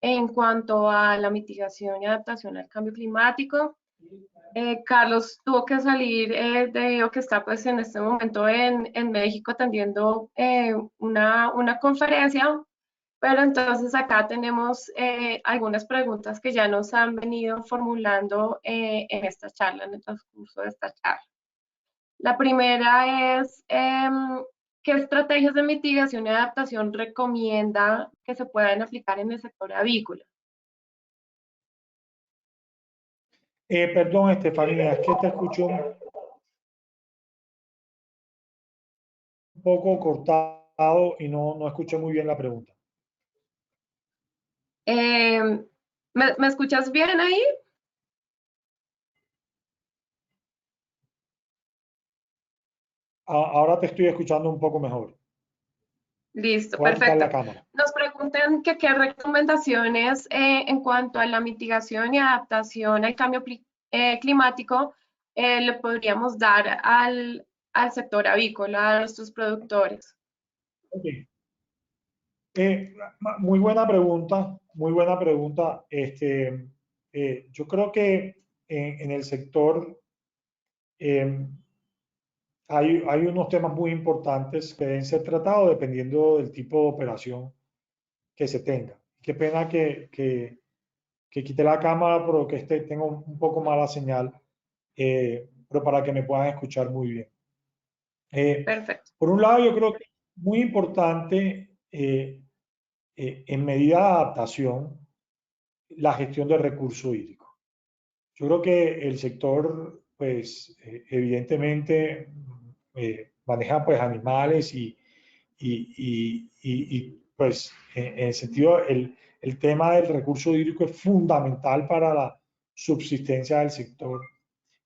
en cuanto a la mitigación y adaptación al cambio climático. Carlos tuvo que salir debido a que está pues en este momento en México atendiendo una conferencia. Pero entonces acá tenemos algunas preguntas que ya nos han venido formulando en esta charla, en el transcurso de esta charla. La primera es, ¿qué estrategias de mitigación y adaptación recomienda que se puedan aplicar en el sector avícola? Perdón, Estefanía, es que te escucho un poco cortado y no escuché muy bien la pregunta. ¿Me escuchas bien ahí? Ahora te estoy escuchando un poco mejor. Listo, Voy a quitar perfecto. la cámara. Nos preguntan que qué recomendaciones en cuanto a la mitigación y adaptación al cambio climático le podríamos dar al sector avícola, a nuestros productores. Okay. Muy buena pregunta, muy buena pregunta. Yo creo que en el sector hay unos temas muy importantes que deben ser tratados dependiendo del tipo de operación que se tenga. Qué pena que quite la cámara, pero que tengo un poco mala señal, pero para que me puedan escuchar muy bien. Perfecto. Por un lado, yo creo que es muy importante en medida de adaptación la gestión del recurso hídrico. Yo creo que el sector, pues, evidentemente maneja pues animales pues, en el sentido, el tema del recurso hídrico es fundamental para la subsistencia del sector.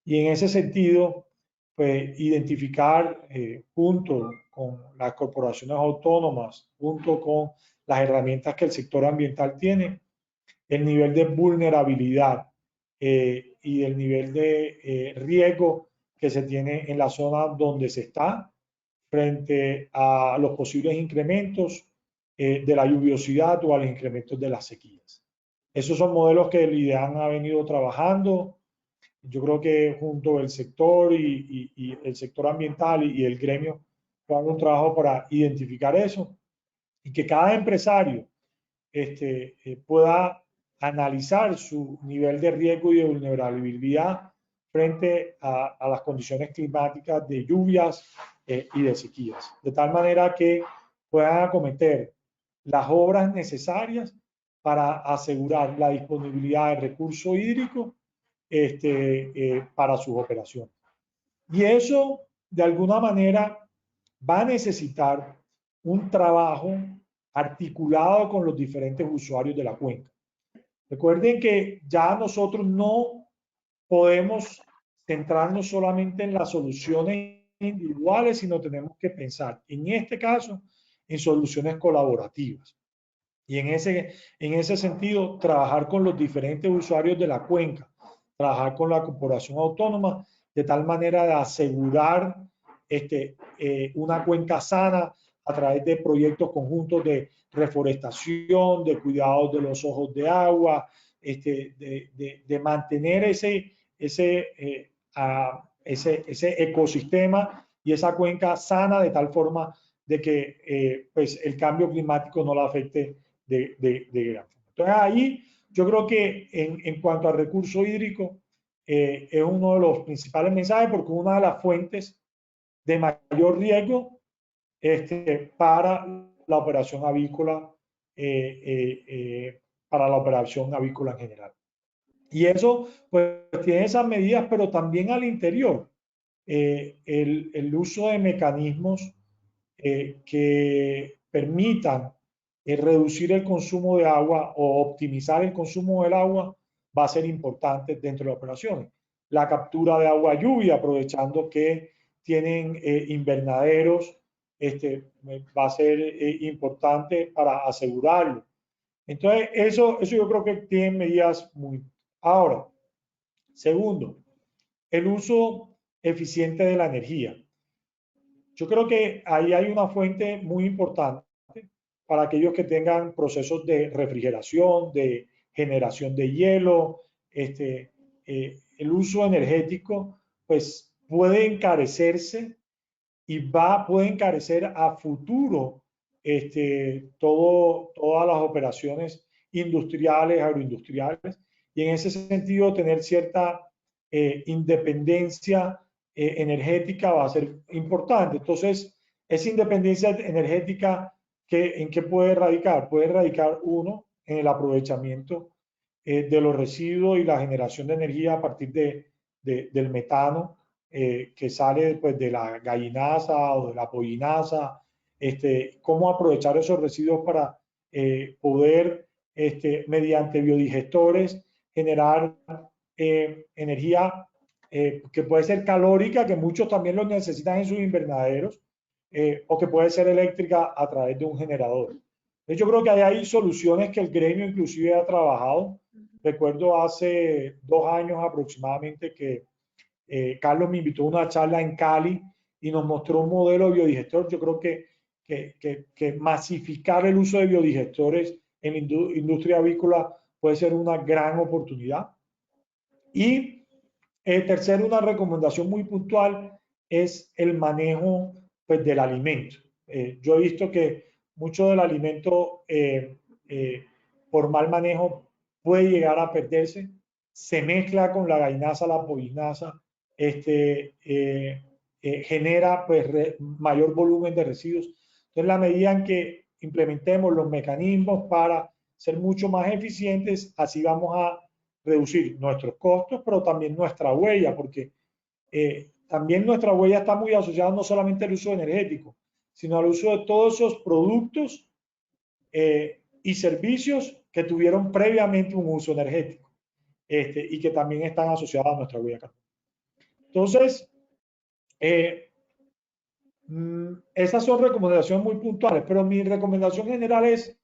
Y en ese sentido, pues, identificar junto con las corporaciones autónomas, junto con las herramientas que el sector ambiental tiene, el nivel de vulnerabilidad y el nivel de riesgo que se tiene en la zona donde se está frente a los posibles incrementos de la lluviosidad o a los incrementos de las sequías. Esos son modelos que el IDEAN ha venido trabajando. Yo creo que junto al sector y el sector ambiental y el gremio hagan un trabajo para identificar eso y que cada empresario pueda analizar su nivel de riesgo y de vulnerabilidad frente a las condiciones climáticas de lluvias y de sequías, de tal manera que puedan acometer las obras necesarias para asegurar la disponibilidad de recurso hídrico para sus operaciones. Y eso, de alguna manera, va a necesitar un trabajo articulado con los diferentes usuarios de la cuenca. Recuerden que ya nosotros no podemos centrarnos solamente en las soluciones individuales, sino tenemos que pensar, en este caso, en soluciones colaborativas. Y en ese sentido, trabajar con los diferentes usuarios de la cuenca trabajar con la corporación autónoma de tal manera de asegurar una cuenca sana a través de proyectos conjuntos de reforestación, de cuidados de los ojos de agua, de mantener ese ecosistema y esa cuenca sana de tal forma de que pues el cambio climático no la afecte de gran forma. Entonces ahí yo creo que en cuanto al recurso hídrico es uno de los principales mensajes porque es una de las fuentes de mayor riesgo para la operación avícola, para la operación avícola en general. Y eso, pues, tiene esas medidas, pero también al interior, el uso de mecanismos que permitan reducir el consumo de agua o optimizar el consumo del agua va a ser importante dentro de las operaciones. La captura de agua lluvia, aprovechando que tienen invernaderos, va a ser importante para asegurarlo. Entonces, eso yo creo que tienen medidas muy... Ahora, segundo, el uso eficiente de la energía. Yo creo que ahí hay una fuente muy importante para aquellos que tengan procesos de refrigeración, de generación de hielo. El uso energético pues puede encarecerse y puede encarecer a futuro todas las operaciones industriales, agroindustriales, y en ese sentido tener cierta independencia energética va a ser importante. Entonces, esa independencia energética, ¿en qué puede radicar? Puede radicar, uno, en el aprovechamiento de los residuos y la generación de energía a partir del metano, que sale pues, de la gallinaza o de la pollinaza, cómo aprovechar esos residuos para poder, mediante biodigestores, generar energía que puede ser calórica, que muchos también lo necesitan en sus invernaderos, o que puede ser eléctrica a través de un generador. Yo creo que hay soluciones que el gremio inclusive ha trabajado. Recuerdo hace 2 años aproximadamente que Carlos me invitó a una charla en Cali y nos mostró un modelo de biodigestor. Yo creo que masificar el uso de biodigestores en la industria avícola puede ser una gran oportunidad. Y tercero, una recomendación muy puntual es el manejo pues, del alimento. Yo he visto que mucho del alimento por mal manejo puede llegar a perderse, se mezcla con la gallinaza, la pollinaza, genera pues, mayor volumen de residuos. Entonces, la medida en que implementemos los mecanismos para ser mucho más eficientes, así vamos a reducir nuestros costos, pero también nuestra huella, porque también nuestra huella está muy asociada no solamente al uso energético, sino al uso de todos esos productos y servicios que tuvieron previamente un uso energético y que también están asociados a nuestra huella carbónica. Entonces, esas son recomendaciones muy puntuales, pero mi recomendación general es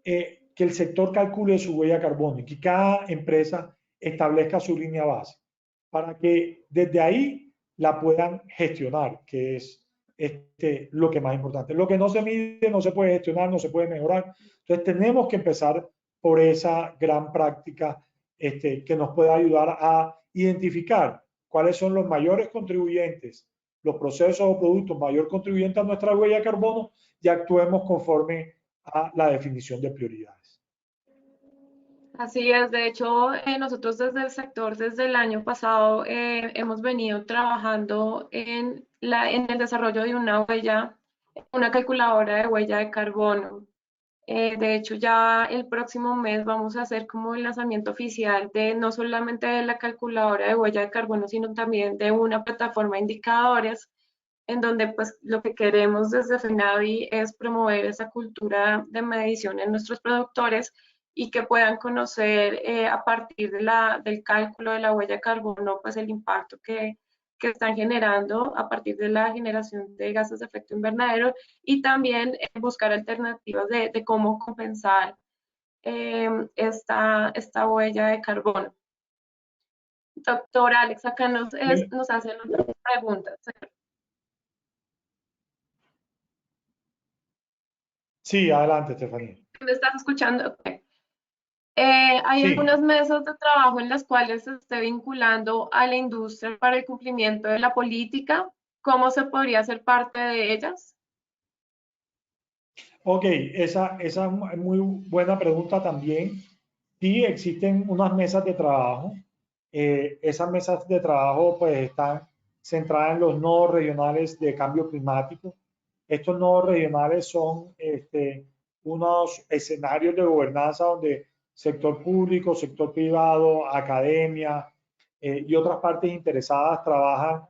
que el sector calcule su huella carbónica y cada empresa establezca su línea base para que desde ahí la puedan gestionar, que es lo que más importante. Lo que no se mide no se puede gestionar, no se puede mejorar. Entonces tenemos que empezar por esa gran práctica que nos pueda ayudar a identificar cuáles son los mayores contribuyentes, los procesos o productos mayor contribuyentes a nuestra huella de carbono y actuemos conforme a la definición de prioridades. Así es, de hecho, nosotros desde el sector, desde el año pasado, hemos venido trabajando en el desarrollo de una calculadora de huella de carbono. De hecho, ya el próximo mes vamos a hacer como el lanzamiento oficial de no solamente de la calculadora de huella de carbono, sino también de una plataforma de indicadores, en donde pues lo que queremos desde FENAVI es promover esa cultura de medición en nuestros productores y que puedan conocer a partir del cálculo de la huella de carbono, pues el impacto que están generando a partir de la generación de gases de efecto invernadero y también buscar alternativas de cómo compensar esta huella de carbono. Doctor Alex, acá nos hacen unas preguntas. Sí, adelante, Estefanía. ¿Me estás escuchando? Ok. ¿Hay Sí, algunas mesas de trabajo en las cuales se esté vinculando a la industria para el cumplimiento de la política? ¿Cómo se podría hacer parte de ellas? ok, esa es muy buena pregunta también. Sí, existen unas mesas de trabajo. Esas mesas de trabajo pues están centradas en los nodos regionales de cambio climático. Estos nodos regionales son unos escenarios de gobernanza donde sector público, sector privado, academia y otras partes interesadas trabajan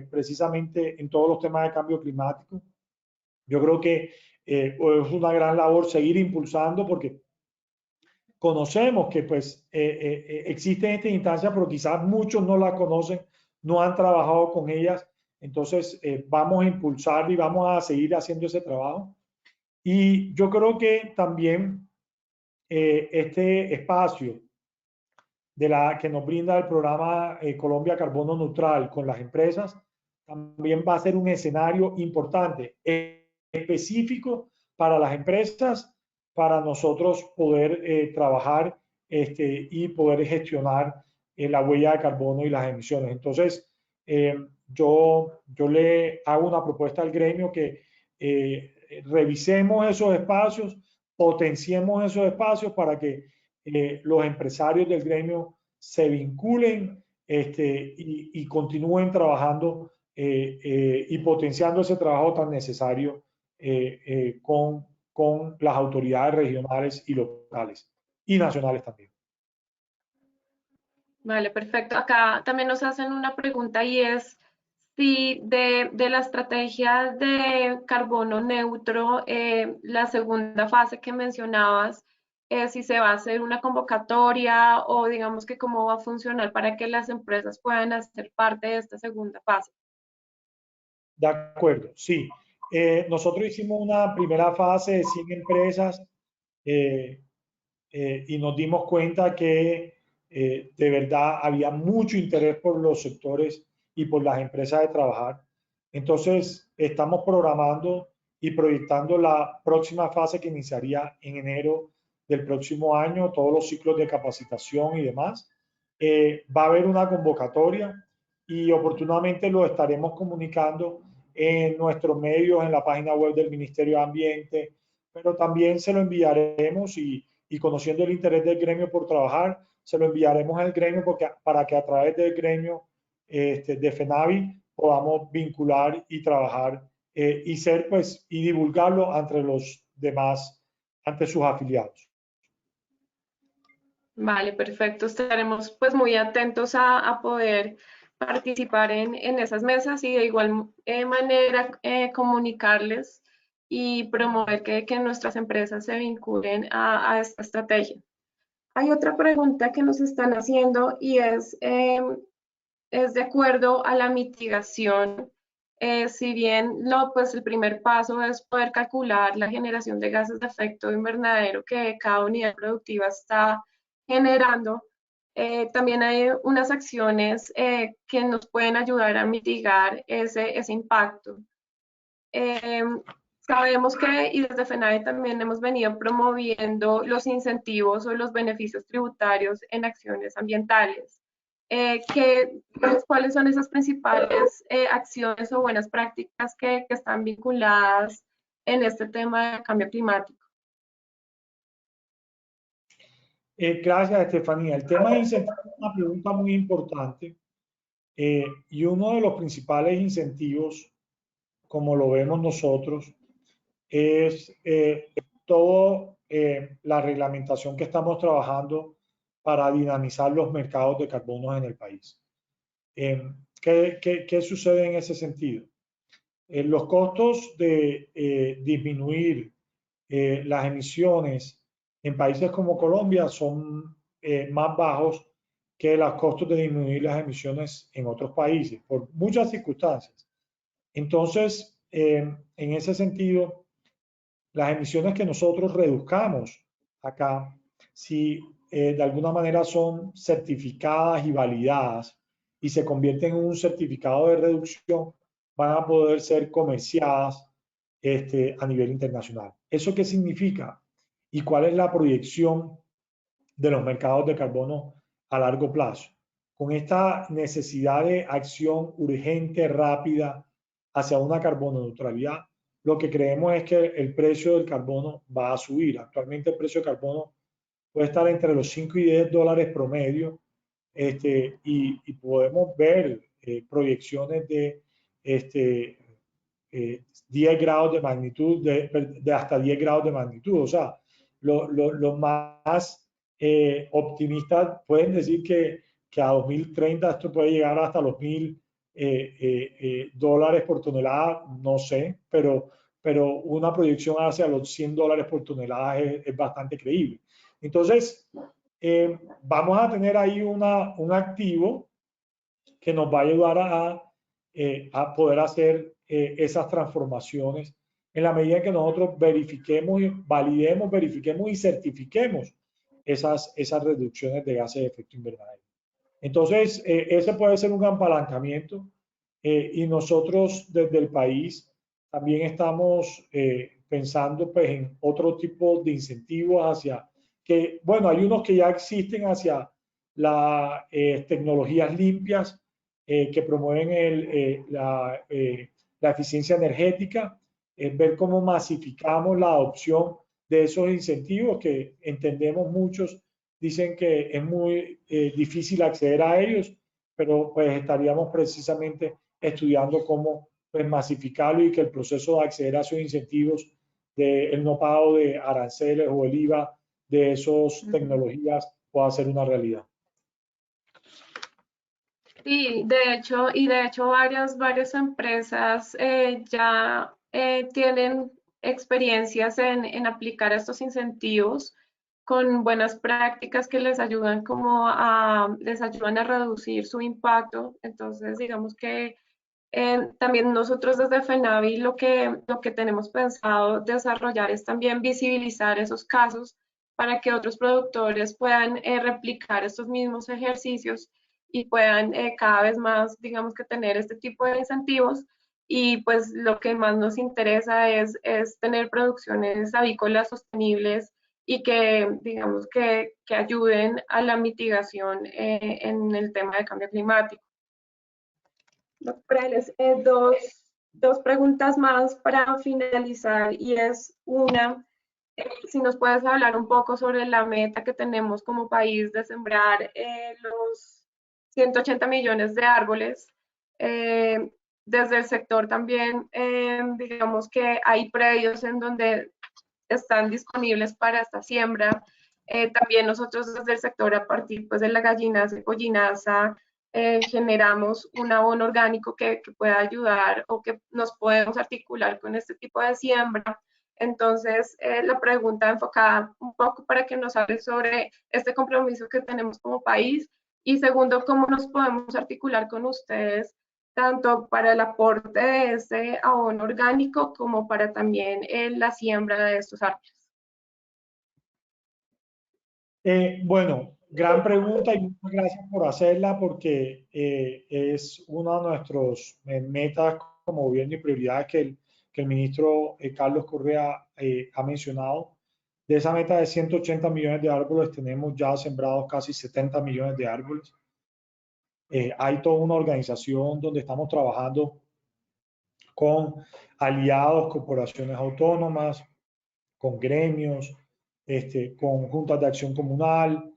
precisamente en todos los temas de cambio climático. Yo creo que es una gran labor seguir impulsando porque conocemos que pues existen estas instancias, pero quizás muchos no las conocen, no han trabajado con ellas. Entonces vamos a impulsar y vamos a seguir haciendo ese trabajo. Y yo creo que también este espacio que nos brinda el programa Colombia Carbono Neutral con las empresas también va a ser un escenario importante, específico para las empresas, para nosotros poder trabajar y poder gestionar la huella de carbono y las emisiones. Entonces, yo le hago una propuesta al gremio que revisemos esos espacios, potenciemos esos espacios para que los empresarios del gremio se vinculen y continúen trabajando y potenciando ese trabajo tan necesario con las autoridades regionales y locales y nacionales también. Vale, perfecto. Acá también nos hacen una pregunta y es si de la estrategia de carbono neutro, la segunda fase que mencionabas, si se va a hacer una convocatoria o digamos que cómo va a funcionar para que las empresas puedan hacer parte de esta segunda fase. De acuerdo, sí. Nosotros hicimos una primera fase de 100 empresas eh, y nos dimos cuenta que de verdad había mucho interés por los sectores y por las empresas de trabajar. Entonces, estamos programando y proyectando la próxima fase que iniciaría en enero del próximo año, todos los ciclos de capacitación y demás. Va a haber una convocatoria y oportunamente lo estaremos comunicando en nuestros medios, en la página web del Ministerio de Ambiente, pero también se lo enviaremos y conociendo el interés del gremio por trabajar, se lo enviaremos al gremio para que a través del gremio de FENAVI podamos vincular y trabajar y ser pues y divulgarlo entre los demás, ante sus afiliados. Vale, perfecto. Estaremos pues muy atentos a poder participar en esas mesas y de igual manera comunicarles y promover que nuestras empresas se vinculen a esta estrategia. Hay otra pregunta que nos están haciendo y es de acuerdo a la mitigación. Si bien pues el primer paso es poder calcular la generación de gases de efecto invernadero que cada unidad productiva está generando, también hay unas acciones que nos pueden ayudar a mitigar ese impacto. Eh, Sabemos que, y desde FENAVE también hemos venido promoviendo los incentivos o los beneficios tributarios en acciones ambientales. ¿Cuáles son esas principales acciones o buenas prácticas que están vinculadas en este tema de cambio climático? Gracias, Estefanía. El tema de incentivos es una pregunta muy importante y uno de los principales incentivos, como lo vemos nosotros, es toda la reglamentación que estamos trabajando para dinamizar los mercados de carbono en el país. ¿Qué sucede en ese sentido? Los costos de disminuir las emisiones en países como Colombia son más bajos que los costos de disminuir las emisiones en otros países, por muchas circunstancias. Entonces, en ese sentido, las emisiones que nosotros reduzcamos acá, si de alguna manera son certificadas y validadas y se convierten en un certificado de reducción, van a poder ser comerciadas a nivel internacional. ¿Eso qué significa? ¿Y cuál es la proyección de los mercados de carbono a largo plazo? Con esta necesidad de acción urgente, rápida, hacia una carbono neutralidad, lo que creemos es que el precio del carbono va a subir. Actualmente el precio del carbono puede estar entre los 5 y 10 dólares promedio, y podemos ver proyecciones de 10 grados de magnitud, de hasta 10 grados de magnitud. O sea, los más optimistas pueden decir que a 2030 esto puede llegar hasta los $1.000 por tonelada, no sé, pero una proyección hacia los $100 por tonelada es bastante creíble. Entonces, vamos a tener ahí un activo que nos va a ayudar a poder hacer esas transformaciones en la medida en que nosotros verifiquemos, validemos, verifiquemos y certifiquemos esas reducciones de gases de efecto invernadero. Entonces, ese puede ser un apalancamiento, y nosotros desde el país también estamos pensando pues, en otro tipo de incentivos hacia que, bueno, hay unos que ya existen hacia las tecnologías limpias que promueven la eficiencia energética, ver cómo masificamos la adopción de esos incentivos que entendemos muchos dicen que es muy difícil acceder a ellos, pero pues estaríamos precisamente estudiando cómo pues, masificarlo y que el proceso de acceder a esos incentivos del no pago de aranceles o el IVA de esas tecnologías pueda ser una realidad. Sí, de hecho varias empresas ya tienen experiencias en aplicar estos incentivos con buenas prácticas que les ayudan les ayudan a reducir su impacto. Entonces, digamos que también nosotros desde FENAVI lo que tenemos pensado desarrollar es también visibilizar esos casos para que otros productores puedan replicar estos mismos ejercicios y puedan cada vez más, digamos que tener este tipo de incentivos. Y pues lo que más nos interesa es tener producciones avícolas sostenibles y que, digamos, que ayuden a la mitigación en el tema de cambio climático. Doctorales, dos preguntas más para finalizar y es una, si nos puedes hablar un poco sobre la meta que tenemos como país de sembrar los 180 millones de árboles. Desde el sector también, digamos que hay predios en donde están disponibles para esta siembra. También nosotros desde el sector, a partir pues, de la gallinaza y pollinaza, generamos un abono orgánico que pueda ayudar o que nos podemos articular con este tipo de siembra. Entonces, la pregunta enfocada un poco para que nos hable sobre este compromiso que tenemos como país y segundo, cómo nos podemos articular con ustedes tanto para el aporte de ese abono orgánico como para también la siembra de estos árboles. Bueno, gran pregunta y muchas gracias por hacerla porque es una de nuestras metas como gobierno y prioridades que el ministro Carlos Correa ha mencionado. De esa meta de 180 millones de árboles tenemos ya sembrados casi 70 millones de árboles. Hay toda una organización donde estamos trabajando con aliados, corporaciones autónomas, con gremios, con juntas de acción comunal,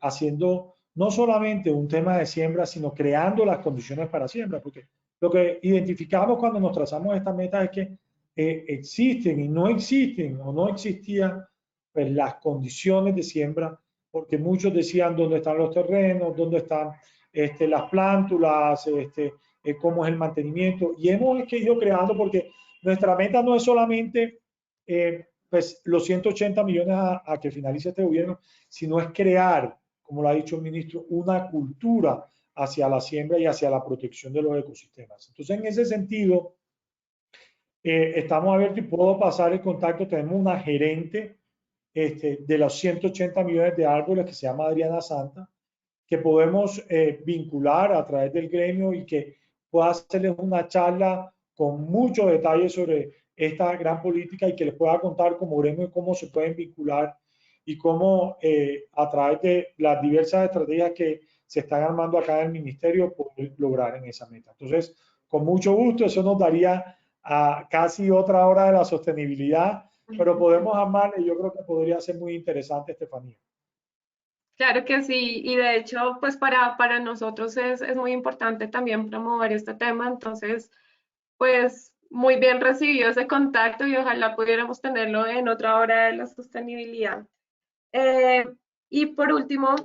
haciendo no solamente un tema de siembra, sino creando las condiciones para siembra, porque lo que identificamos cuando nos trazamos esta meta es que existen y no existen o no existían pues, las condiciones de siembra, porque muchos decían dónde están los terrenos, dónde están las plántulas, cómo es el mantenimiento, y hemos ido creando porque nuestra meta no es solamente pues los 180 millones a que finalice este gobierno, sino es crear, como lo ha dicho el ministro, una cultura hacia la siembra y hacia la protección de los ecosistemas. Entonces, en ese sentido, estamos abiertos y puedo pasar el contacto. Tenemos una gerente de los 180 millones de árboles que se llama Adriana Santa, que podemos vincular a través del gremio y que pueda hacerles una charla con muchos detalles sobre esta gran política y que les pueda contar como gremio cómo se pueden vincular y cómo a través de las diversas estrategias que se están armando acá en el ministerio poder lograr en esa meta. Entonces, con mucho gusto, eso nos daría a casi otra hora de la sostenibilidad, pero podemos armar y yo creo que podría ser muy interesante, Estefanía. Claro que sí, y de hecho, pues para nosotros es muy importante también promover este tema, entonces, pues muy bien recibido ese contacto y ojalá pudiéramos tenerlo en otra hora de la sostenibilidad. Eh, y por último,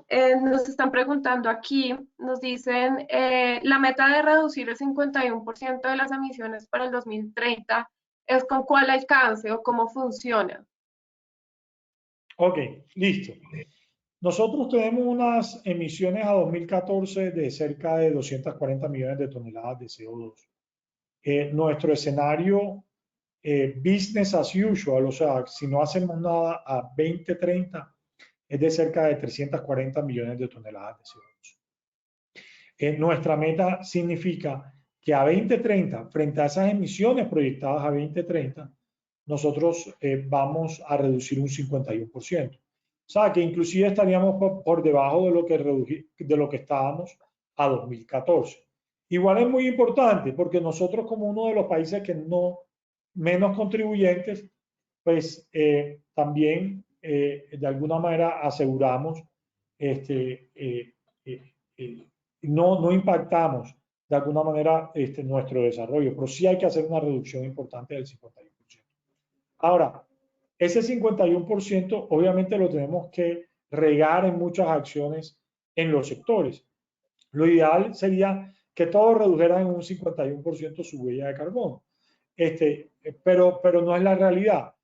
nos están preguntando aquí, nos dicen, la meta de reducir el 51% de las emisiones para el 2030 es con cuál alcance o cómo funciona. Ok, listo. Nosotros tenemos unas emisiones a 2014 de cerca de 240 millones de toneladas de CO2. Nuestro escenario business as usual, o sea, si no hacemos nada a 2030, es de cerca de 340 millones de toneladas de CO2. Nuestra meta significa que a 2030, frente a esas emisiones proyectadas a 2030, nosotros vamos a reducir un 51%. O sea, que inclusive estaríamos por debajo de lo que estábamos a 2014. Igual es muy importante porque nosotros como uno de los países que no menos contribuyentes, pues también de alguna manera aseguramos no impactamos de alguna manera nuestro desarrollo, pero sí hay que hacer una reducción importante del 51%. Ahora, ese 51% obviamente lo tenemos que regar en muchas acciones en los sectores. Lo ideal sería que todos redujeran en un 51% su huella de carbono, pero no es la realidad.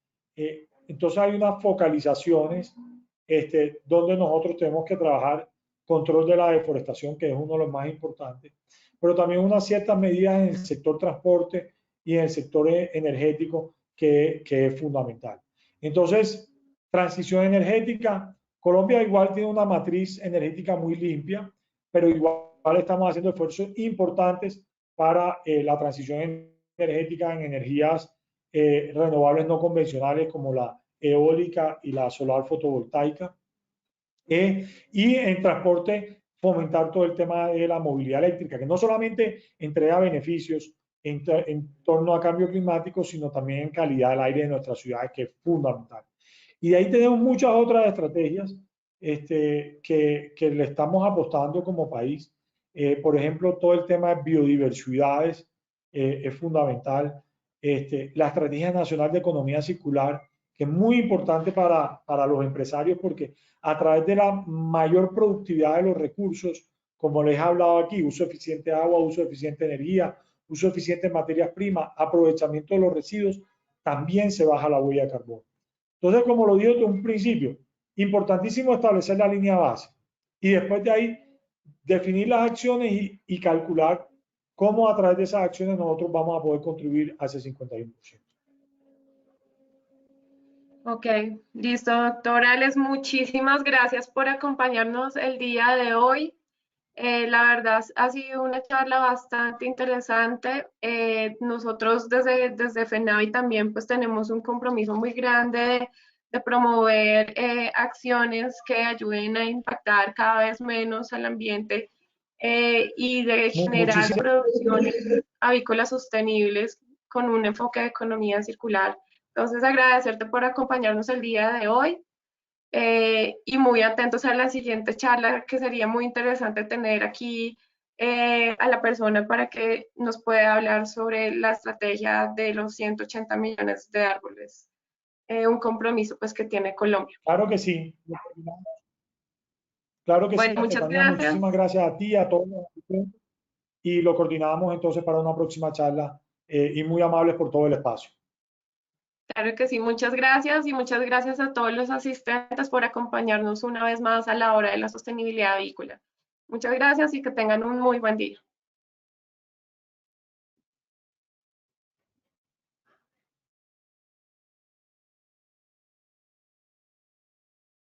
Entonces hay unas focalizaciones donde nosotros tenemos que trabajar control de la deforestación, que es uno de los más importantes, pero también unas ciertas medidas en el sector transporte y en el sector energético que es fundamental. Entonces, transición energética. Colombia igual tiene una matriz energética muy limpia, pero igual estamos haciendo esfuerzos importantes para la transición energética en energías renovables no convencionales como la eólica y la solar fotovoltaica. Y en transporte fomentar todo el tema de la movilidad eléctrica, que no solamente entrega beneficios en torno a cambio climático, sino también en calidad del aire de nuestras ciudades, que es fundamental. Y de ahí tenemos muchas otras estrategias que le estamos apostando como país. Por ejemplo, todo el tema de biodiversidades es fundamental. La Estrategia Nacional de Economía Circular, que es muy importante para los empresarios porque a través de la mayor productividad de los recursos, como les he hablado aquí, uso eficiente de agua, uso eficiente de energía, uso eficiente de materias primas, aprovechamiento de los residuos, también se baja la huella de carbono. Entonces, como lo digo desde un principio, importantísimo establecer la línea base y después de ahí definir las acciones y calcular cómo a través de esas acciones nosotros vamos a poder contribuir a ese 51%. Ok, listo, doctor Alex, muchísimas gracias por acompañarnos el día de hoy. La verdad ha sido una charla bastante interesante. Nosotros desde FENAVI también pues tenemos un compromiso muy grande de promover acciones que ayuden a impactar cada vez menos al ambiente y de generar producciones avícolas sostenibles con un enfoque de economía circular. Entonces, agradecerte por acompañarnos el día de hoy y muy atentos a la siguiente charla, que sería muy interesante tener aquí a la persona para que nos pueda hablar sobre la estrategia de los 180 millones de árboles, un compromiso pues que tiene Colombia. Claro que sí. Claro que sí, Bueno, muchas Estefanía, gracias. muchísimas gracias a ti, a todos los asistentes, y lo coordinamos entonces para una próxima charla y muy amables por todo el espacio. Claro que sí, muchas gracias y muchas gracias a todos los asistentes por acompañarnos una vez más a la hora de la sostenibilidad avícola. Muchas gracias y que tengan un muy buen día.